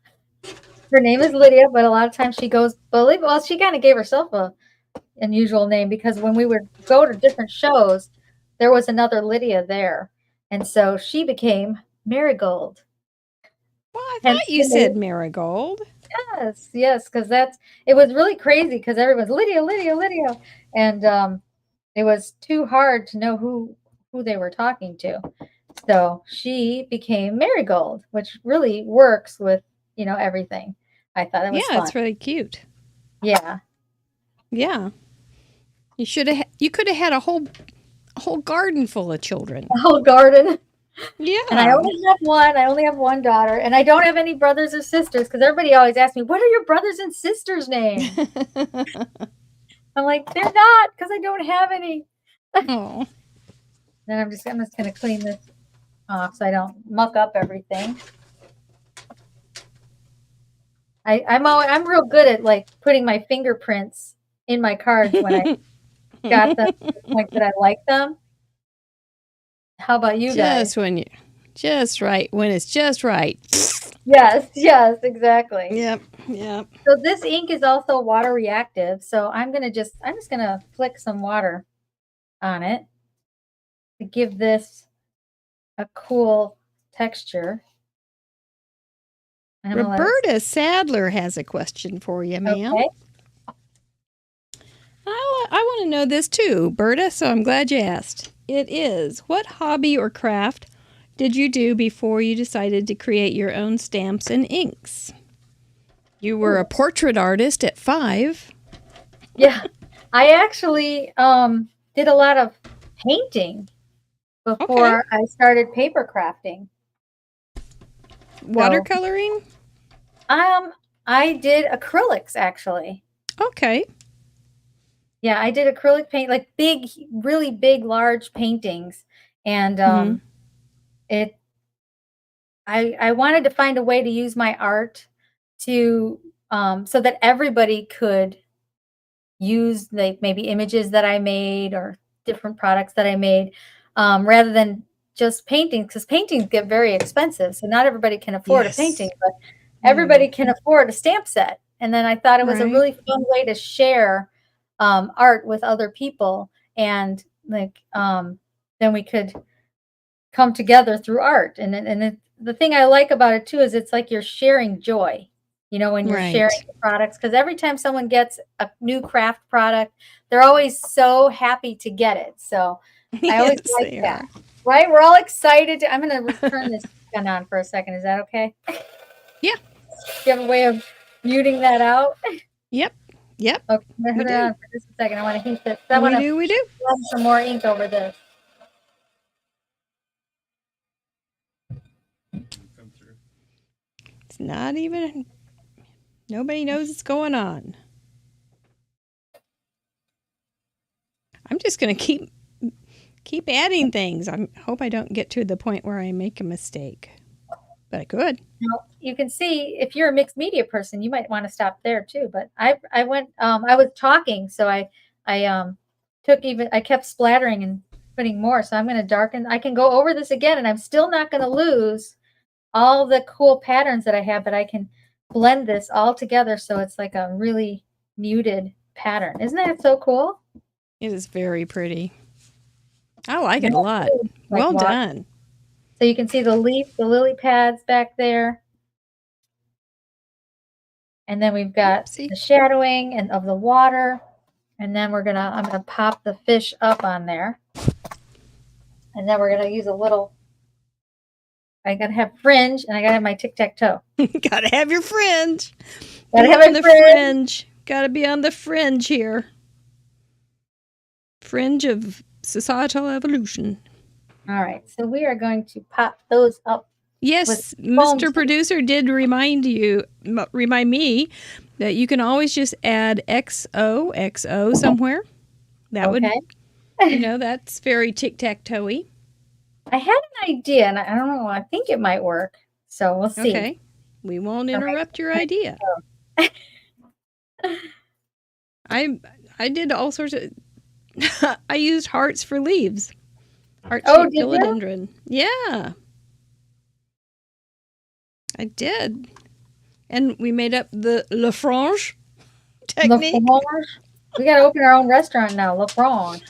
Her name is Lydia, but a lot of times she goes, well, she kind of gave herself a unusual name because when we would go to different shows, there was another Lydia there. And so she became Marigold. Well, I thought you said Marigold. Yes, because it was really crazy because everyone's Lydia. And it was too hard to know who they were talking to. So she became Marigold, which really works with, everything. I thought it was fun. It's really cute. Yeah. Yeah. You could have had a whole garden full of children. A whole garden. Yeah. And I only have one daughter, and I don't have any brothers or sisters because everybody always asks me, what are your brothers and sisters' names? I'm like, they're not because I don't have any. Oh. Then I'm just going to clean this off so I don't muck up everything. I'm real good at like putting my fingerprints in my cards when I got them to the point that I like them. How about you guys? Just right when it's just right. Yes, exactly. Yep. So this ink is also water reactive. So I'm just gonna flick some water on it to give this a cool texture. Roberta Sadler has a question for you, ma'am. Okay. I want to know this too, Berta, so I'm glad you asked. It is, what hobby or craft did you do before you decided to create your own stamps and inks? You were a portrait artist at 5. Yeah. I actually did a lot of painting before I started paper crafting. Watercoloring? I did acrylics actually. Okay. Yeah, I did acrylic paint, like big, really big, large paintings. And I wanted to find a way to use my art to so that everybody could use like maybe images that I made or different products that I made, rather than just paintings, because paintings get very expensive. So not everybody can afford a painting, but everybody can afford a stamp set. And then I thought it was a really fun way to share art with other people, and like then we could come together through art. And the thing I like about it too is it's like you're sharing joy, when you're sharing the products, because every time someone gets a new craft product, they're always so happy to get it. So I always like that. Right? We're all excited. I'm going to turn this gun on for a second. Is that okay? Yeah. Do you have a way of muting that out? Yep. Okay, I'm going to turn it on for just a second. I want to heat this. We do. Add some more ink over this. It's not even, nobody knows what's going on. I'm just going to keep adding things. I hope I don't get to the point where I make a mistake, but I could. Now, you can see if you're a mixed media person, you might want to stop there too. But I was talking, so I kept splattering and putting more. So I'm going to darken. I can go over this again, and I'm still not going to lose all the cool patterns that I have, but I can blend this all together so it's like a really muted pattern. Isn't that so cool? It is very pretty. I like it a lot. Well done. So you can see the lily pads back there. And then we've got the shadowing and of the water. And then I'm gonna pop the fish up on there. And then we're gonna use I gotta have fringe, and I gotta have my tic-tac-toe. Gotta have your fringe. Gotta have the fringe. Gotta be on the fringe here. Fringe of societal evolution. All right, so we are going to pop those up. Yes, Mr. Producer did remind me that you can always just add XO somewhere. That would, that's very tic-tac-toe-y. I had an idea, and I don't know. I think it might work. So we'll see. Okay. We won't interrupt your idea. I did all sorts of... I used hearts for leaves. Heart-shaped philodendron. Yeah. I did. And we made up the La Frange technique. We got to open our own restaurant now, La Frange.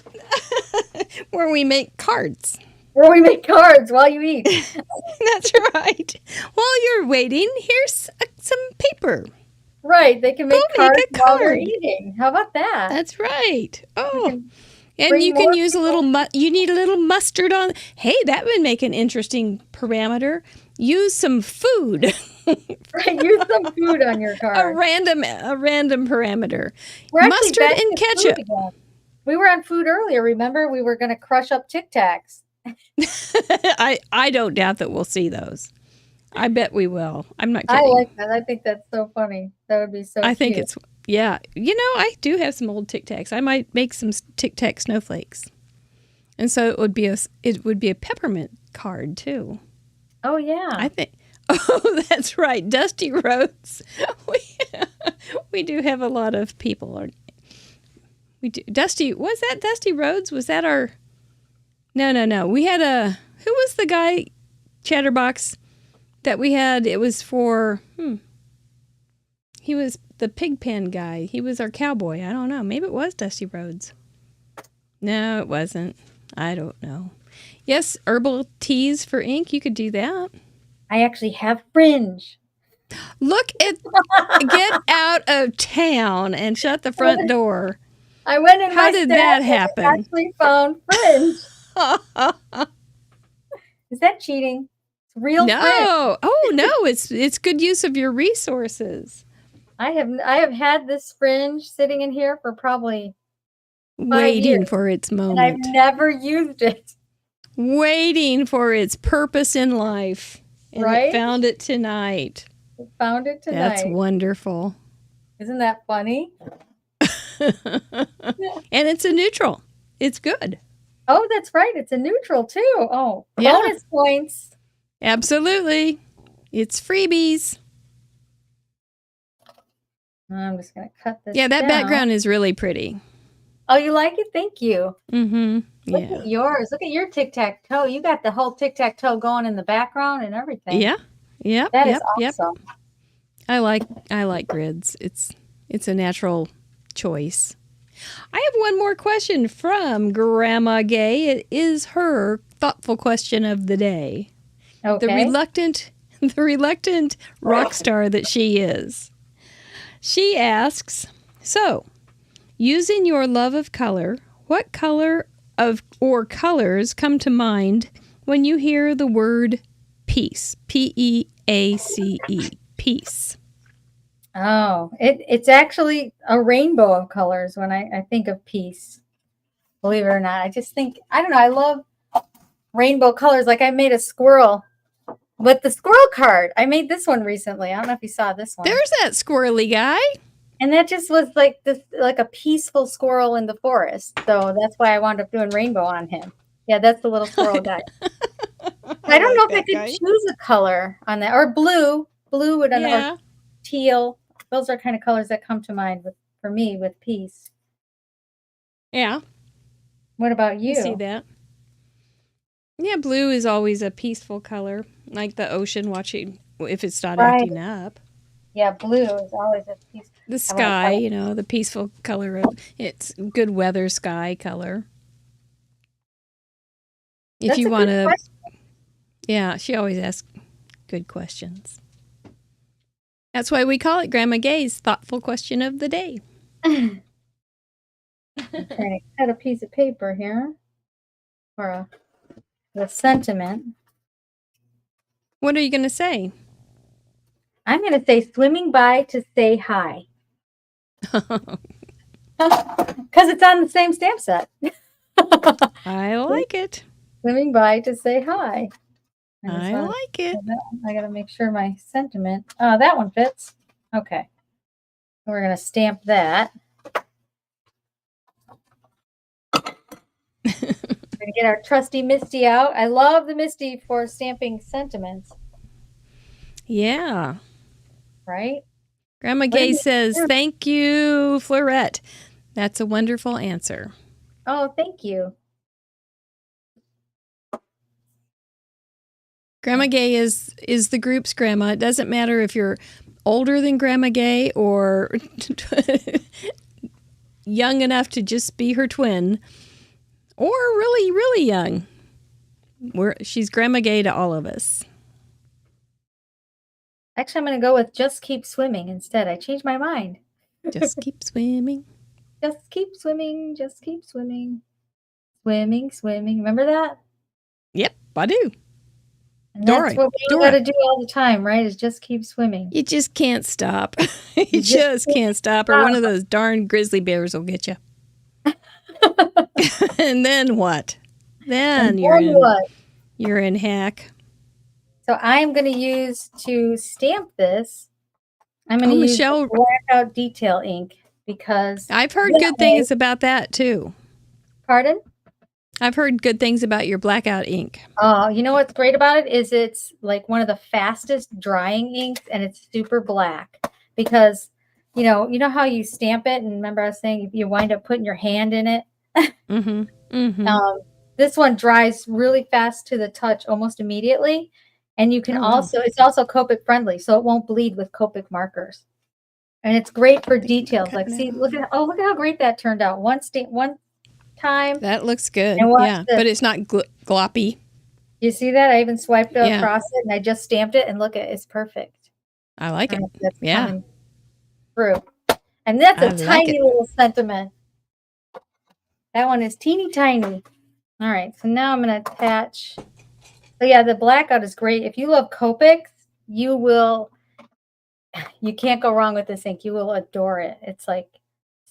Where we make cards. Where we make cards while you eat. That's right. While you're waiting, here's some paper. Right. They can make cards while they're eating. How about that? That's right. Oh. And you can use you need a little mustard on. Hey, that would make an interesting parameter. Use some food. Right, use some food on your card. A random parameter. Mustard and ketchup. We were on food earlier, remember? We were going to crush up Tic Tacs. I don't doubt that we'll see those. I bet we will. I'm not kidding. I like that. I think that's so funny. That would be so cute. think it's, yeah. I do have some old Tic Tacs. I might make some Tic Tac snowflakes. And so it would be a peppermint card too. Oh, yeah. I think. Oh, that's right. Dusty Roads. We do have a lot of people. We do. Was that Dusty Roads? Was that our... No. We had who was the guy, Chatterbox, that we had? It was for, he was the Pigpen guy. He was our cowboy. I don't know. Maybe it was Dusty Rhodes. No, it wasn't. I don't know. Yes, herbal teas for ink. You could do that. I actually have fringe. Get out of town and shut the front door. I went in How my did stash that and happen? I actually found fringe. Is that cheating? It's real fringe. No. Oh no, it's good use of your resources. I have had this fringe sitting in here for probably 5 Waiting years, for its and I've moment. never used it. Waiting for its purpose in life. And Right? it found it tonight. I found it tonight. That's wonderful. Isn't that funny? And it's a neutral. It's good. Oh, that's right. It's a neutral too. Oh, Yeah. bonus points. Absolutely. It's freebies. I'm just going to cut this Yeah, that down. background is really pretty. Oh, you like it? Thank you. Mm-hmm. Look Yeah. at yours. Look at your tic-tac-toe. You got the whole tic-tac-toe going in the background and everything. Yeah. Yep. That yep. is Yep. awesome. I like grids. It's a natural choice. I have one more question from Grandma Gay. It is her thoughtful question of the day. Okay. The reluctant rock star that she is. She asks, so, using your love of color, what color or colors come to mind when you hear the word peace? Peace. Peace. Oh, it's actually a rainbow of colors when I think of peace. Believe it or not. I just think, I don't know, I love rainbow colors. Like I made a squirrel with the squirrel card. I made this one recently. I don't know if you saw this one. There's that squirrely guy. And that just was like this, like a peaceful squirrel in the forest. So that's why I wound up doing rainbow on him. Yeah, that's the little squirrel guy. I don't know if I could choose a color on that, or blue. Blue would, or teal. Those are kind of colors that come to mind for me with peace. Yeah. What about you? I see that. Yeah, blue is always a peaceful color, like the ocean watching if it's not acting up. Yeah, blue is always a peaceful. The sky, the peaceful color of it's good weather sky color. If you want to, yeah, she always asks good questions. That's why we call it Grandma Gay's thoughtful question of the day. I'm trying to cut a piece of paper here for the sentiment. What are you going to say? I'm going to say swimming by to say hi. Because it's on the same stamp set. I like it. Swimming by to say hi. I like it. I got to make sure my sentiment. Oh, that one fits. Okay. We're going to stamp that. We're going to get our trusty Misty out. I love the Misty for stamping sentiments. Yeah. Right? Grandma Gay says, thank you, Fleurette. That's a wonderful answer. Oh, thank you. Grandma Gay is the group's grandma. It doesn't matter if you're older than Grandma Gay or young enough to just be her twin or really, really young. She's Grandma Gay to all of us. Actually, I'm going to go with just keep swimming instead. I changed my mind. Just keep swimming. Just keep swimming. Just keep swimming. Swimming, swimming. Remember that? Yep, I do. And that's what we got to do all the time, right? Is just keep swimming. You just can't stop. You just can't stop, or one of those darn grizzly bears will get you. And then what? Then you're in heck. So I'm going to use to stamp this. I'm going to use blackout detail ink because I've heard good things about that too. Pardon? I've heard good things about your blackout ink. Oh, you know what's great about it is it's like one of the fastest drying inks, and it's super black because you know how you stamp it, and remember I was saying you wind up putting your hand in it. Mm-hmm. Mm-hmm. This one dries really fast to the touch almost immediately. And you can it's also Copic friendly, so it won't bleed with Copic markers. And it's great for details. Like, see, look at how great that turned out. One time. That looks good. Yeah, but it's not gloppy. You see that? I even swiped across it, and I just stamped it, and look at it's perfect. I like it. Yeah. Through. And that's a tiny little sentiment. That one is teeny tiny. All right, so now I'm going to attach. So yeah, the blackout is great. If you love Copics, you can't go wrong with this ink. You will adore it. It's like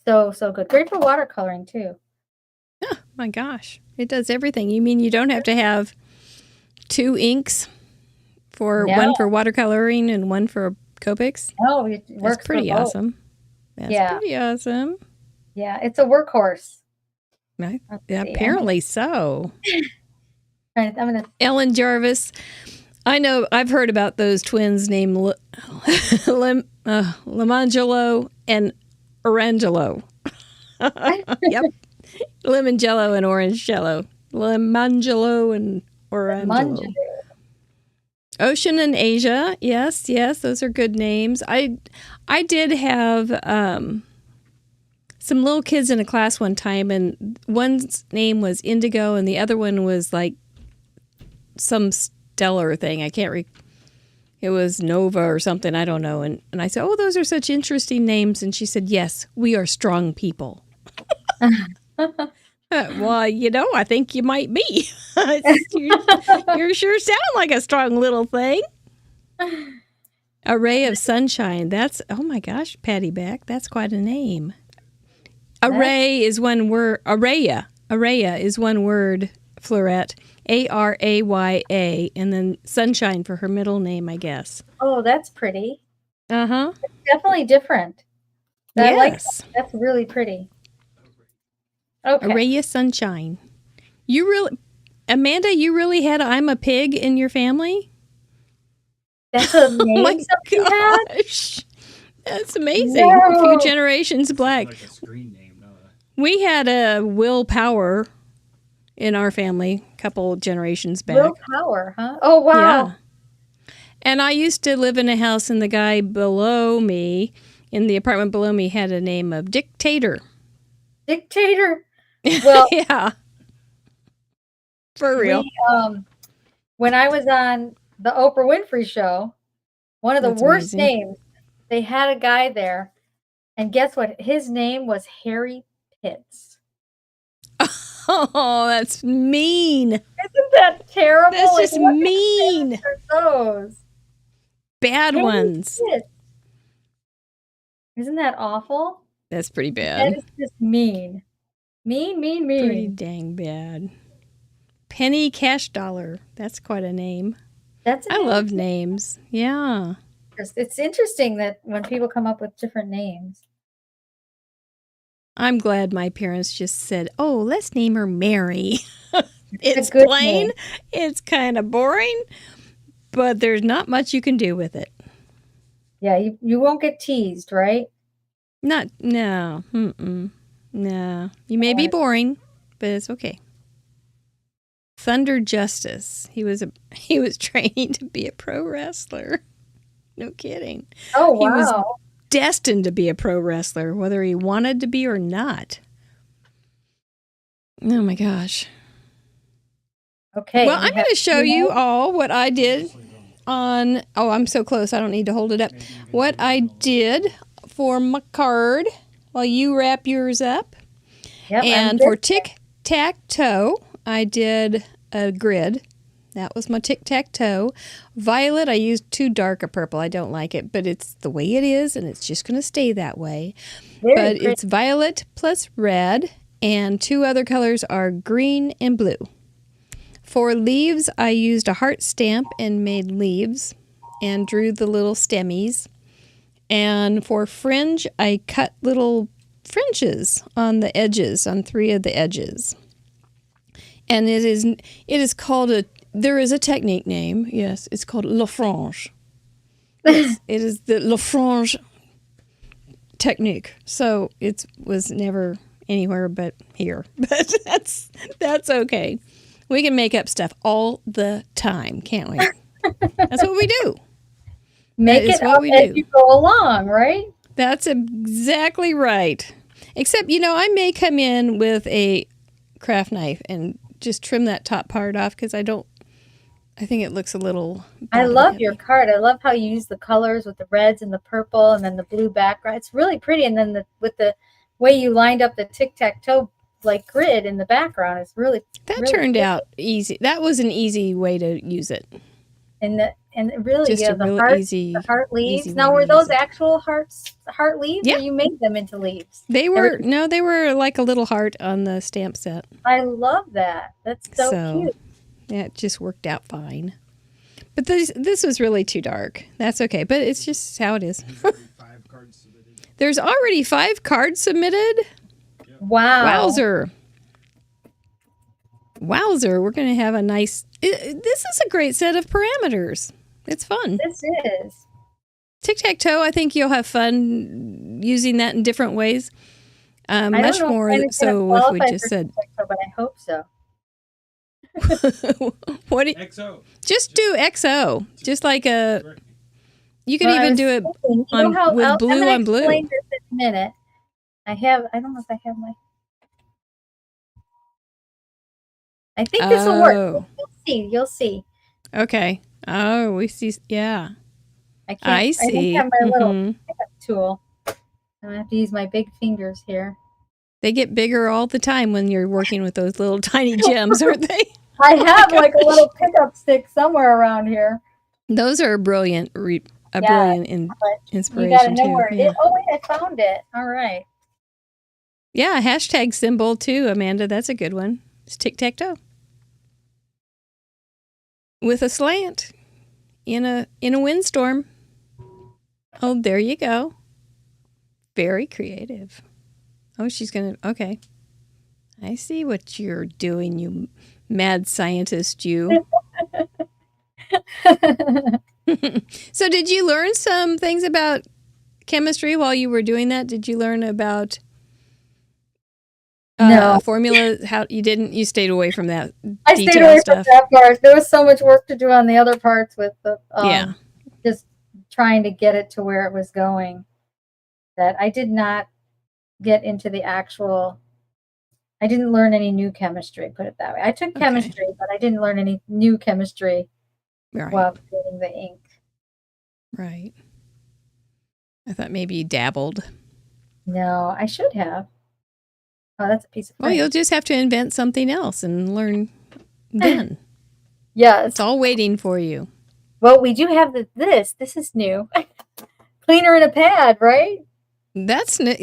so good. Great for watercoloring too. Oh my gosh. It does everything. You mean you don't have to have 2 inks for one for watercoloring and one for Copics? No, it works. That's pretty awesome. That's pretty awesome. Yeah, it's a workhorse. Apparently so. I'm gonna Ellen Jarvis. I know I've heard about those twins named Lemangelo and Orangelo. Yep. Lemon Jello and Orange Jello. Lemangelo and Orangelo. Ocean and Asia. Yes, those are good names. I did have some little kids in a class one time, and one's name was Indigo and the other one was like some stellar thing. I can't it was Nova or something. I don't know. And I said, oh, those are such interesting names. And she said, yes, we are strong people. Well, I think you might be. You sure sound like a strong little thing. A ray of sunshine. That's, oh my gosh, Patty Beck. That's quite a name. Array is one word. Araya is one word, Fleurette. Araya, and then sunshine for her middle name, I guess. Oh, that's pretty. Uh-huh. It's definitely different. Yes. I like that. That's really pretty. Okay. Araya Sunshine. Amanda, you really had I'm a Pig in your family? That's a name you had? That's amazing. A few generations back. Like a screen name, we had a Will Power in our family a couple generations back. Will Power, huh? Oh, wow. Yeah. And I used to live in a house, and the guy below me, in the apartment below me, had a name of Dictator. Dictator? Well, yeah. For real. When I was on the Oprah Winfrey Show, one of the worst names, they had a guy there, and guess what? His name was Harry Pitts. Oh, that's mean. Isn't that terrible? That's just mean. Those bad Harry ones. Pitts. Isn't that awful? That's pretty bad. That is just mean. Mean. Pretty dang bad. Penny Cash Dollar. That's quite a name. I love names. Yeah. It's interesting that when people come up with different names. I'm glad my parents just said, oh, let's name her Mary. It's Name. plain. It's kind of boring, but there's not much you can do with it. Yeah, you won't get teased, right? No. No. You may be boring, but it's okay. Thunder Justice. He was training to be a pro wrestler. No kidding. Oh, wow. He was destined to be a pro wrestler, whether he wanted to be or not. Oh my gosh. Okay. Well, I'm going to show you all what I did on, I'm so close, I don't need to hold it up. What I did for my card while you wrap yours up. Yep, and for tic-tac-toe, I did a grid. That was my tic-tac-toe. Violet, I used too dark a purple. I don't like it, but it's the way it is, and it's just going to stay that way. But it's violet plus red, and 2 other colors are green and blue. For leaves, I used a heart stamp and made leaves and drew the little stemmies. And for fringe, I cut little fringes on the edges, on 3 of the edges. And it is called there is a technique name, yes, it's called La Frange. Yes, it is the La Frange technique. So it was never anywhere but here. But that's okay. We can make up stuff all the time, can't we? That's what we do. Make it up as you go along, right? That's exactly right. Except, I may come in with a craft knife and just trim that top part off because I think it looks a little... I love your card. I love how you use the colors with the reds and the purple and then the blue background. It's really pretty. And then with the way you lined up the tic-tac-toe like grid in the background. It's really That really turned pretty. out easy. That was an easy way to use it. And really, Just yeah, a real the heart easy leaves. way Now, to were use those it. actual heart leaves, Yeah. or you made them into leaves? They were like a little heart on the stamp set. I love that. That's so cute. Yeah, it just worked out fine. But this was really too dark. That's okay, but it's just how it is. There's already 5 cards submitted. Wow. Wowzer, we're going to have a nice... this is a great set of parameters. It's fun. This is. Tic-tac-toe, I think you'll have fun using that in different ways. Much more so if we just said... But I hope so. What XO. Just do XO. Just like a... You could even do it with blue on blue. Explain this in a minute. I don't know if I have my... I think this will work. You'll see. Okay. Oh, we see. Yeah. I see. I have my little pickup tool. I'm going to have to use my big fingers here. They get bigger all the time when you're working with those little tiny gems, aren't they? I have like a little pickup stick somewhere around here. Those are brilliant. Brilliant inspiration you gotta know too. Where it is. Oh wait, I found it. All right. Yeah, hashtag symbol too, Amanda. That's a good one. It's tic-tac-toe with a slant in a windstorm. Oh, there you go. Very creative. Oh, she's gonna. Okay, I see what you're doing, you mad scientist, you. So did you learn some things about chemistry while you were doing that? Did you learn about no formula? How you stayed away from that? I stayed away from that part. There was so much work to do on the other parts with the just trying to get it to where it was going, that I did not get into the actual. I didn't learn any new chemistry, put it that way. I took chemistry, but I didn't learn any new chemistry while creating the ink. Right. I thought maybe you dabbled. No, I should have. Oh, that's a piece of print. Well, you'll just have to invent something else and learn then. Yes. It's all waiting for you. Well, we do have this. This is new. Cleaner in a pad, right? That's a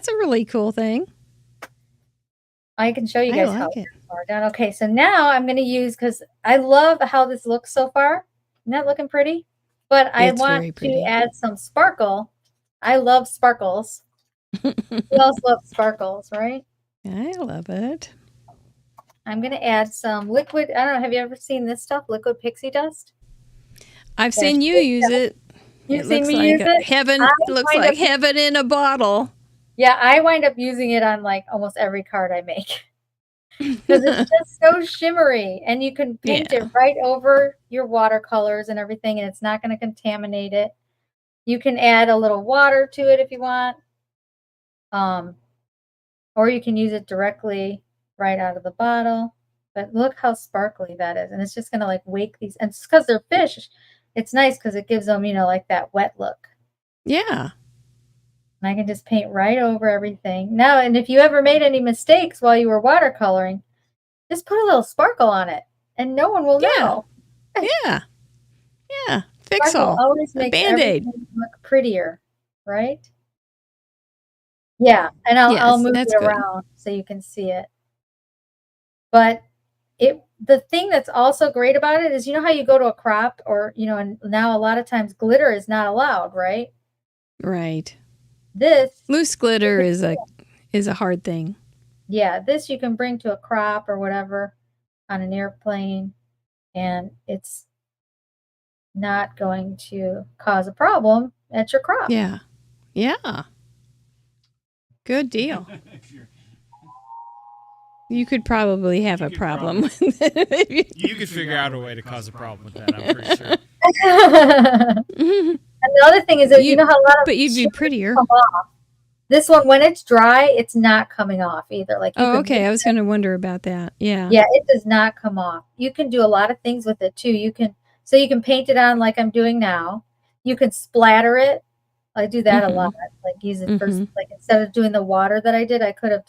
really cool thing. I can show you guys how it's done. Okay, so now I'm going to use, because I love how this looks so far. Isn't that looking pretty? But I want to add some sparkle. I love sparkles. Who else loves sparkles, right? I love it. I'm going to add some liquid. I don't know. Have you ever seen this stuff? Liquid pixie dust? I've seen you use it. You've seen me use it? Heaven. It looks like heaven in a bottle. Yeah, I wind up using it on like almost every card I make. Because it's just so shimmery, and you can paint it right over your watercolors and everything, and it's not going to contaminate it. You can add a little water to it if you want, or you can use it directly right out of the bottle. But look how sparkly that is, and it's just going to like wake these. And because they're fish, it's nice because it gives them, like that wet look. Yeah. And I can just paint right over everything. Now, and if you ever made any mistakes while you were watercoloring, just put a little sparkle on it, and no one will know. Yeah. Yeah. Fix all. Always makes Band-Aid look prettier, right? Yeah, and I'll move it around so you can see it. But the thing that's also great about it is, how you go to a crop, or and now a lot of times glitter is not allowed, right? Right. This loose glitter is a hard thing. Yeah, this you can bring to a crop or whatever on an airplane, and it's not going to cause a problem at your crop. Yeah. Yeah. Good deal. You could probably have a problem with it. You could figure out a way to cause a problem with that, I'm pretty sure. And the other thing is that how a lot of you'd be prettier. Come off. This one, when it's dry, it's not coming off either. Like okay. I was going to wonder about that. Yeah. Yeah, it does not come off. You can do a lot of things with it too. You can paint it on like I'm doing now. You can splatter it. I do that a lot. Like use it for like instead of doing the water that I did, I could have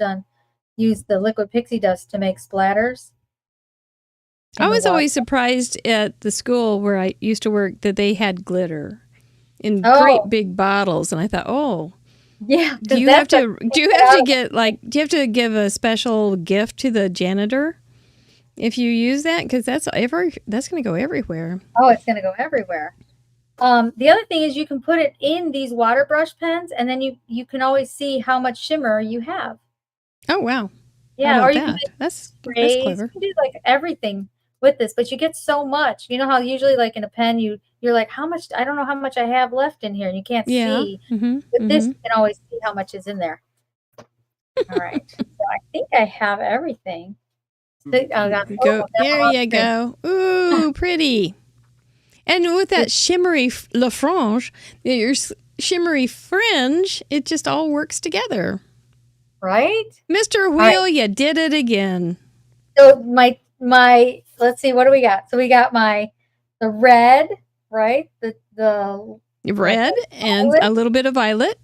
use the liquid pixie dust to make splatters. I was always surprised at the school where I used to work that they had glitter in great big bottles, and I thought, yeah. Do you have to give a special gift to the janitor if you use that? Because that's going to go everywhere. Oh, it's going to go everywhere. The other thing is you can put it in these water brush pens, and then you can always see how much shimmer you have. Oh, wow. Yeah, or you can that's clever. You can do like everything with this, but you get so much. You know how usually like in a pen you're like, how much? I don't know how much I have left in here, and you can't see. With this, you can always see how much is in there. All right, so I think I have everything. There you go. Ooh, pretty. And with that shimmery la frange, your shimmery fringe, it just all works together. Right? Mr. Wheel, you did it again. So my let's see, what do we got? So we got the red, right? The red and a little bit of violet.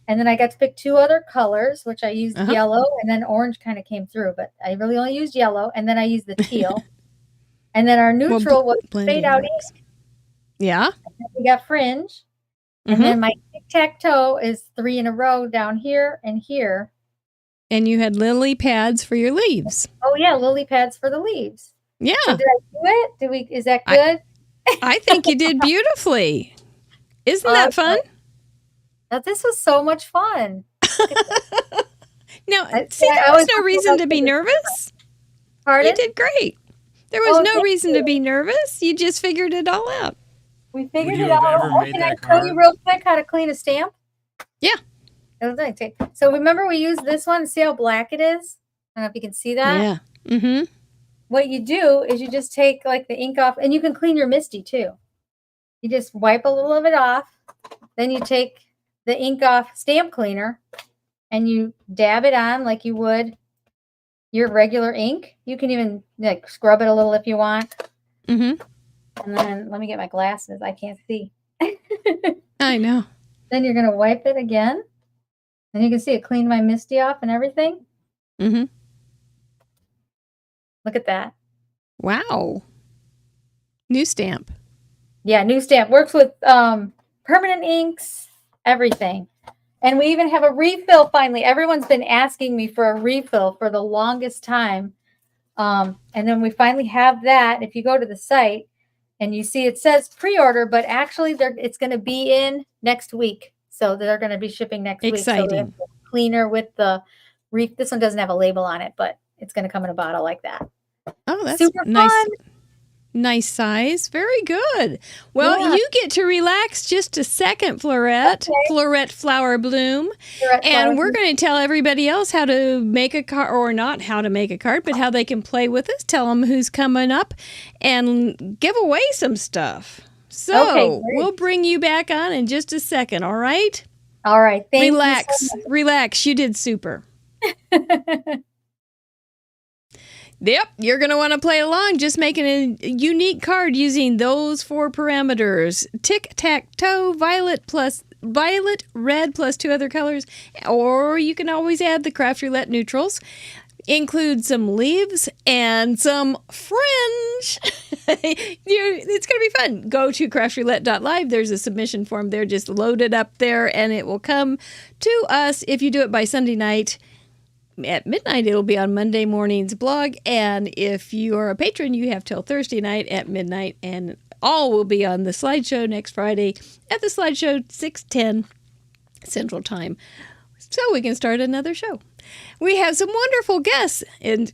And then I got to pick 2 other colors, which I used yellow, and then orange kind of came through, but I really only used yellow, and then I used the teal. And then our neutral was fade out ink. Yeah. We got fringe. And then my tic-tac-toe is 3 in a row down here and here. And you had lily pads for your leaves. Oh yeah, lily pads for the leaves. Yeah. So did I do it? Is that good? I think you did beautifully. Isn't that fun? This was so much fun. Now, there was no reason to be nervous. Pardon? You did great. There was no reason to be nervous. You just figured it all out. We figured it out. Can I tell you real quick how to clean a stamp? Yeah. So remember we used this one. See how black it is? I don't know if you can see that. Yeah. Mm-hmm. What you do is you just take like the ink off, and you can clean your Misty too. You just wipe a little of it off. Then you take the ink off stamp cleaner and you dab it on like you would your regular ink. You can even like scrub it a little if you want. Mm-hmm. And then let me get my glasses. I can't see. I know. Then you're going to wipe it again. And you can see it cleaned my Misty off and everything. Mm-hmm. Look at that. Wow. New stamp. Yeah, new stamp. Works with permanent inks, everything. And we even have a refill finally. Everyone's been asking me for a refill for the longest time. And then we finally have that. If you go to the site and you see it says pre-order, but actually it's going to be in next week. So they're going to be shipping next week. Exciting. So cleaner with the this one doesn't have a label on it, but it's going to come in a bottle like that. Oh, that's super nice. Fun. Nice size. Very good. Well, you get to relax just a second, Fleurette. Okay. Fleurette Flower Bloom. We're going to tell everybody else how to make a card, or not how to make a card, but how they can play with us. Tell them who's coming up and give away some stuff. So we'll bring you back on in just a second, all right? All right. Thank you. Relax. You did super. Yep, you're going to want to play along, just making a unique card using those 4 parameters. Tic-tac-toe, violet, red plus 2 other colors, or you can always add the Craft Roulette neutrals. Include some leaves and some fringe. It's going to be fun. Go to craftroulette.live. There's a submission form there. Just load it up there, and it will come to us if you do it by Sunday night. At midnight, it'll be on Monday morning's blog, and if you are a patron, you have till Thursday night at midnight, and all will be on the slideshow next Friday at the slideshow 6:10 Central Time, so we can start another show. We have some wonderful guests, and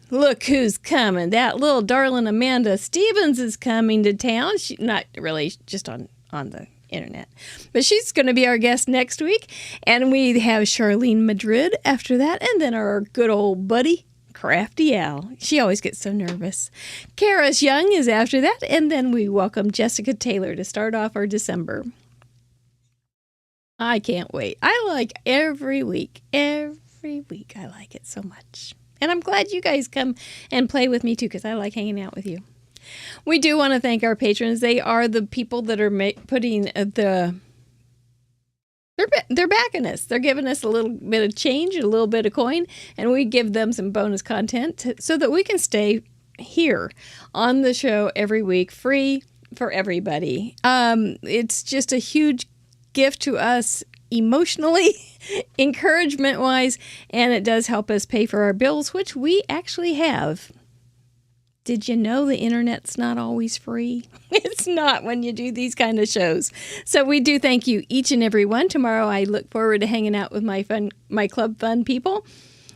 look who's coming. That little darling Amanda Stevens is coming to town. She, not really, just on the internet, but she's going to be our guest next week, and we have Charlene Madrid after that, and then our good old buddy Crafty Al. She always gets so nervous. Karis Young is after that, and then we welcome Jessica Taylor to start off our December. I can't wait. I like every week I like it so much, and I'm glad you guys come and play with me too, because I like hanging out with you. We do want to thank our patrons. They are the people that are putting the They're backing us. They're giving us a little bit of change, a little bit of coin, and we give them some bonus content so that we can stay here on the show every week, free for everybody. It's just a huge gift to us emotionally, encouragement-wise, and it does help us pay for our bills, which we actually have. Did you know the internet's not always free? It's not when you do these kind of shows. So we do thank you, each and every one. Tomorrow I look forward to hanging out with my club fun people.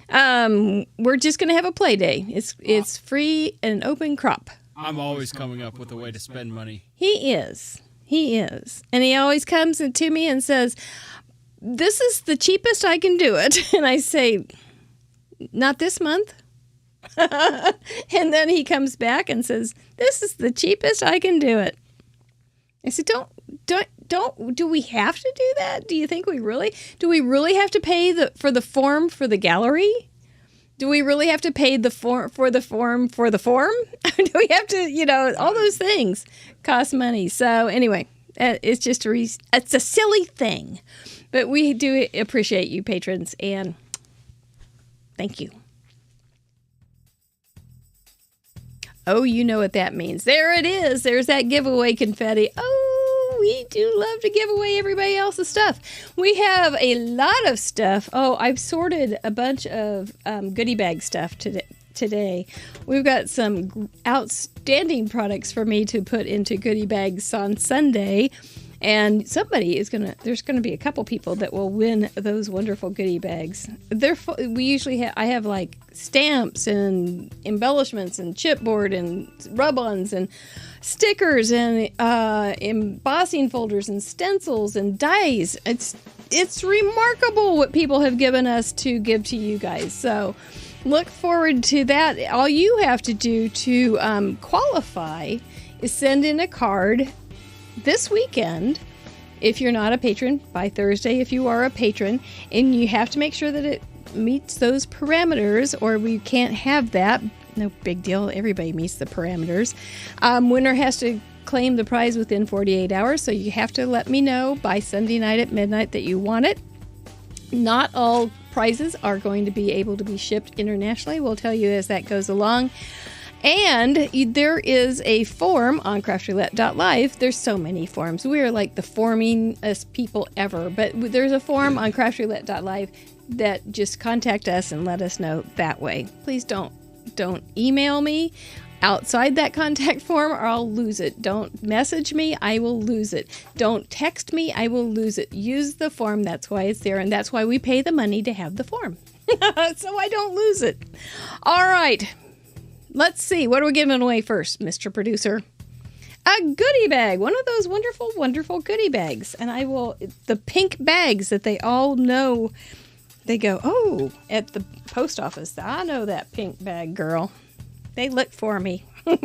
We're just going to have a play day. It's free and open crop. I'm always coming up with a way to spend money. He is. And he always comes to me and says, this is the cheapest I can do it. And I say, not this month. And then he comes back and says, this is the cheapest I can do it. I said, do we have to do that? Do we really have to pay for the form for the gallery? Do we really have to pay for the form? Do we have to, all those things cost money. So anyway, it's just it's a silly thing, but we do appreciate you patrons and thank you. Oh, you know what that means. There it is. There's that giveaway confetti. Oh, we do love to give away everybody else's stuff. We have a lot of stuff. Oh, I've sorted a bunch of goodie bag stuff today. We've got some outstanding products for me to put into goodie bags on Sunday. And there's going to be a couple people that will win those wonderful goodie bags. I have like stamps and embellishments and chipboard and rub-ons and stickers and embossing folders and stencils and dies. It's remarkable what people have given us to give to you guys. So look forward to that. All you have to do to qualify is send in a card this weekend, if you're not a patron, by Thursday if you are a patron, and you have to make sure that it meets those parameters or we can't have that. No big deal. Everybody meets the parameters. Winner has to claim the prize within 48 hours, so you have to let me know by Sunday night at midnight that you want it. Not all prizes are going to be able to be shipped internationally. We'll tell you as that goes along. And there is a form on craftroulette.live. There's so many forms. We are like the formingest people ever. But there's a form on craftroulette.live that just contact us and let us know that way. Please don't email me outside that contact form or I'll lose it. Don't message me. I will lose it. Don't text me. I will lose it. Use the form. That's why it's there. And that's why we pay the money to have the form. So I don't lose it. All right. Let's see. What are we giving away first, Mr. Producer? A goodie bag. One of those wonderful, wonderful goodie bags. And the pink bags that they all know. They go, oh, at the post office. I know that pink bag, girl. They look for me. And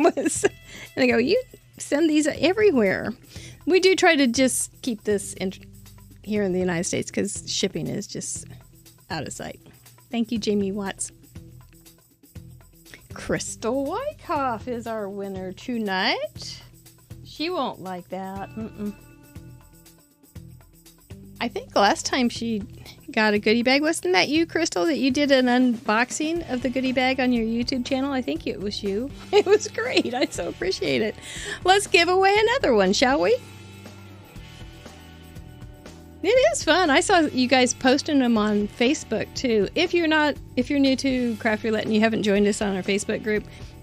they go, you send these everywhere. We do try to just keep this here in the United States because shipping is just out of sight. Thank you, Jamie Watts. Crystal Wyckoff is our winner tonight. She won't like that. I think last time she got a goodie bag, wasn't that you, Crystal, that you did an unboxing of the goodie bag on your YouTube channel? I think it was you. It was great. I so appreciate it. Let's give away another one, shall we? It is fun. I saw you guys posting them on Facebook too. If you're new to Craft Roulette and you haven't joined us on our Facebook group,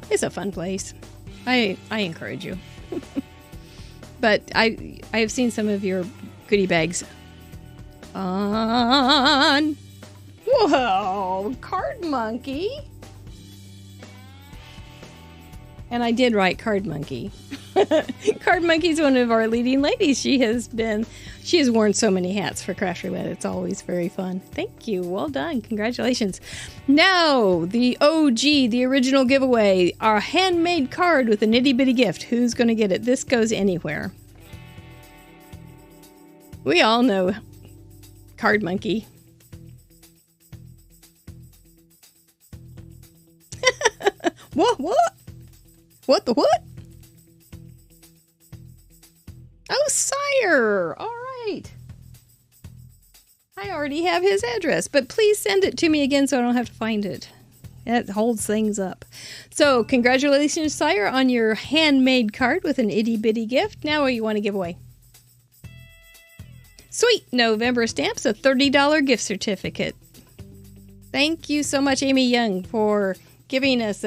it's a fun place. I encourage you. But I have seen some of your goodie bags on. Whoa, Card Monkey. And I did write Card Monkey. Card Monkey's one of our leading ladies. She has worn so many hats for Craft Roulette. It's always very fun. Thank you. Well done. Congratulations. Now, the OG, the original giveaway, our handmade card with a nitty bitty gift. Who's going to get it? This goes anywhere. We all know Card Monkey. What? What the what? Oh, Sire. All right. I already have his address, but please send it to me again so I don't have to find it. That holds things up. So, congratulations, Sire, on your handmade card with an itty-bitty gift. Now what do you want to give away? Sweet! November stamps, a $30 gift certificate. Thank you so much, Amy Young, for giving us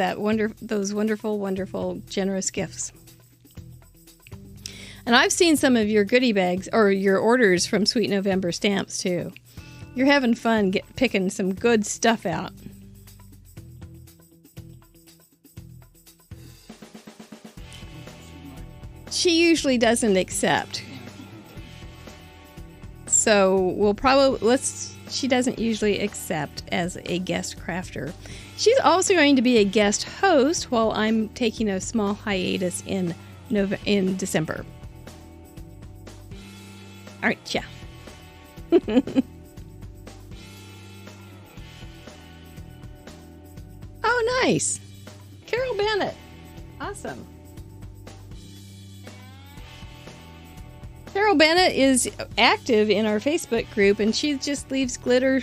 those wonderful, wonderful, generous gifts. And I've seen some of your goodie bags, or your orders from Sweet November Stamps, too. You're having fun picking some good stuff out. She usually doesn't accept. So we'll probably, she doesn't usually accept as a guest crafter. She's also going to be a guest host while I'm taking a small hiatus in December. All right, yeah. Oh, nice. Carol Bennett. Awesome. Carol Bennett is active in our Facebook group, and she just leaves glitter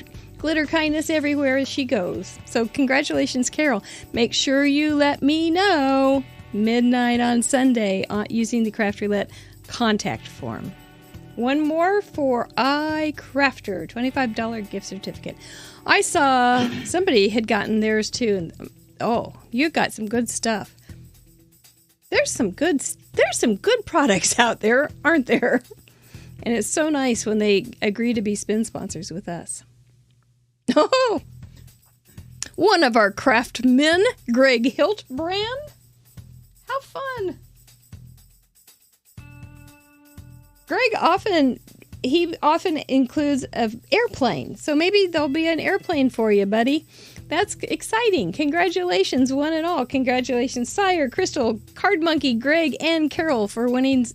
kindness everywhere as she goes. So congratulations, Carol. Make sure you let me know midnight on Sunday using the Craft Roulette contact form. One more for iCrafter, $25 gift certificate. I saw somebody had gotten theirs too. And, oh, you got some good stuff. There's some good products out there, aren't there? And it's so nice when they agree to be spin sponsors with us. Oh, one of our craftsmen, Greg Hiltbrand. How fun. Greg often includes an airplane. So maybe there'll be an airplane for you, buddy. That's exciting. Congratulations, one and all. Congratulations, Sire, Crystal, Card Monkey, Greg, and Carol for winning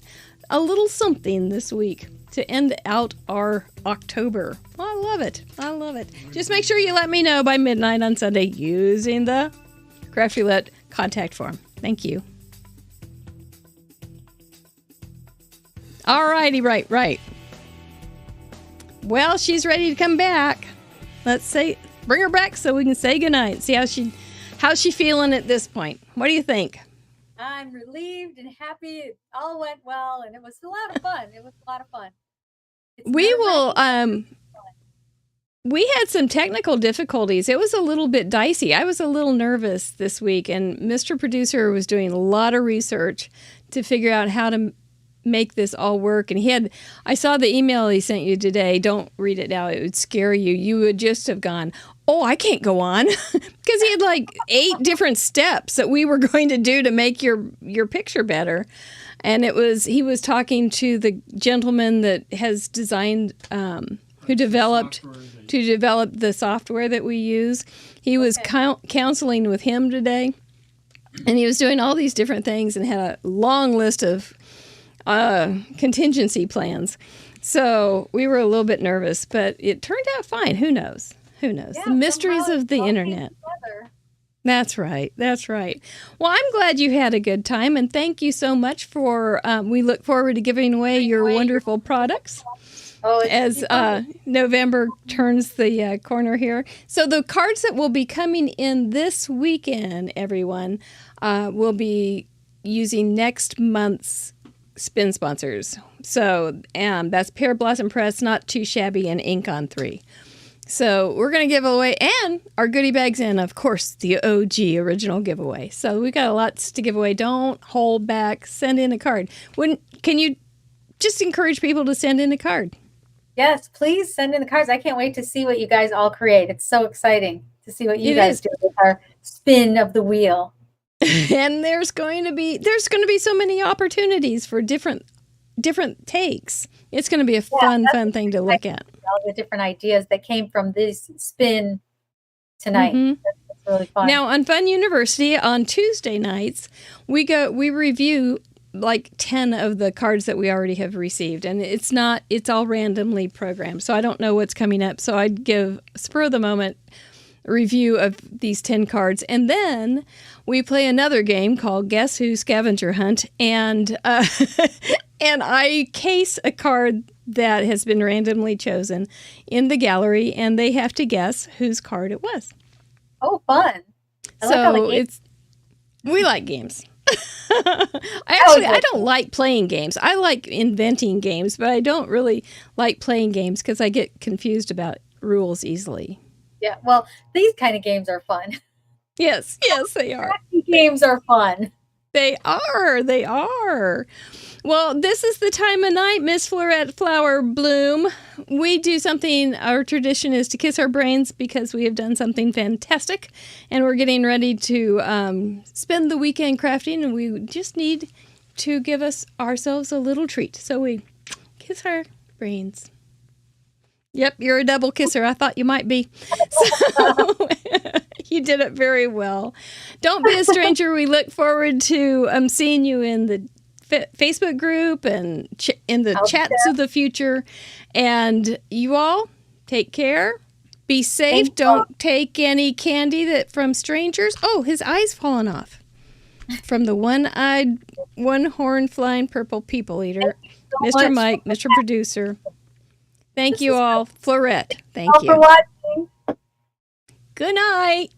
a little something this week to end out our October. I love it. I love it. Just make sure you let me know by midnight on Sunday using the Craft Roulette contact form. Thank you. All righty, right. Well, she's ready to come back. Bring her back so we can say goodnight. See how's she feeling at this point. What do you think? I'm relieved and happy. It all went well, and it was a lot of fun. We had some technical difficulties. It was a little bit dicey. I was a little nervous this week, and Mr. Producer was doing a lot of research to figure out how to make this all work. And I saw the email he sent you today. Don't read it now. It would scare you. You would just have gone, oh, I can't go on. Because he had like 8 different steps that we were going to do to make your picture better. And he was talking to the gentleman that has designed, who developed the software that we use. He was counseling with him today. And he was doing all these different things and had a long list of contingency plans. So we were a little bit nervous, but it turned out fine. Who knows? Yeah, the mysteries of the internet. That's right. Well, I'm glad you had a good time, and thank you so much for, we look forward to giving away your wonderful products as November turns the corner here. So the cards that will be coming in this weekend, everyone, will be using next month's spin sponsors. So that's Pear Blossom Press, Not Too Shabby, and Ink on 3. So we're going to give away, and our goodie bags, and of course the OG original giveaway. So we got lots to give away. Don't hold back. Send in a card. Can you just encourage people to send in a card? Yes, please send in the cards. I can't wait to see what you guys all create. It's so exciting to see what you guys do with our spin of the wheel. And there's going to be so many opportunities for different takes. It's going to be a fun thing to look at. All the different ideas that came from this spin tonight. Mm-hmm. That's really fun. Now on Fun University on Tuesday nights, we review like 10 of the cards that we already have received, and it's all randomly programmed. So I don't know what's coming up. So I'd give spur of the moment review of these 10 cards. And then we play another game called Guess Who Scavenger Hunt. And, and I case a card that has been randomly chosen in the gallery, and they have to guess whose card it was. Oh, fun. We like games. I don't like playing games. I like inventing games, but I don't really like playing games because I get confused about rules easily. Yeah, well, these kind of games are fun. Yes, they are. Games are fun. They are. Well, this is the time of night, Miss Fleurette Bloom. We do something, our tradition is to kiss our brains because we have done something fantastic, and we're getting ready to spend the weekend crafting, and we just need to give ourselves a little treat. So we kiss our brains. Yep, you're a double kisser. I thought you might be. So you did it very well. Don't be a stranger. We look forward to seeing you in the Facebook group and in the chats of the future. And you all take care. Be safe. Don't take any candy from strangers. Oh, his eye's fallen off. From the one-eyed, one-horn flying purple people eater. Mr. Mike, Mr. Producer. Thank you all. Fleurette, thank you. For watching. Good night.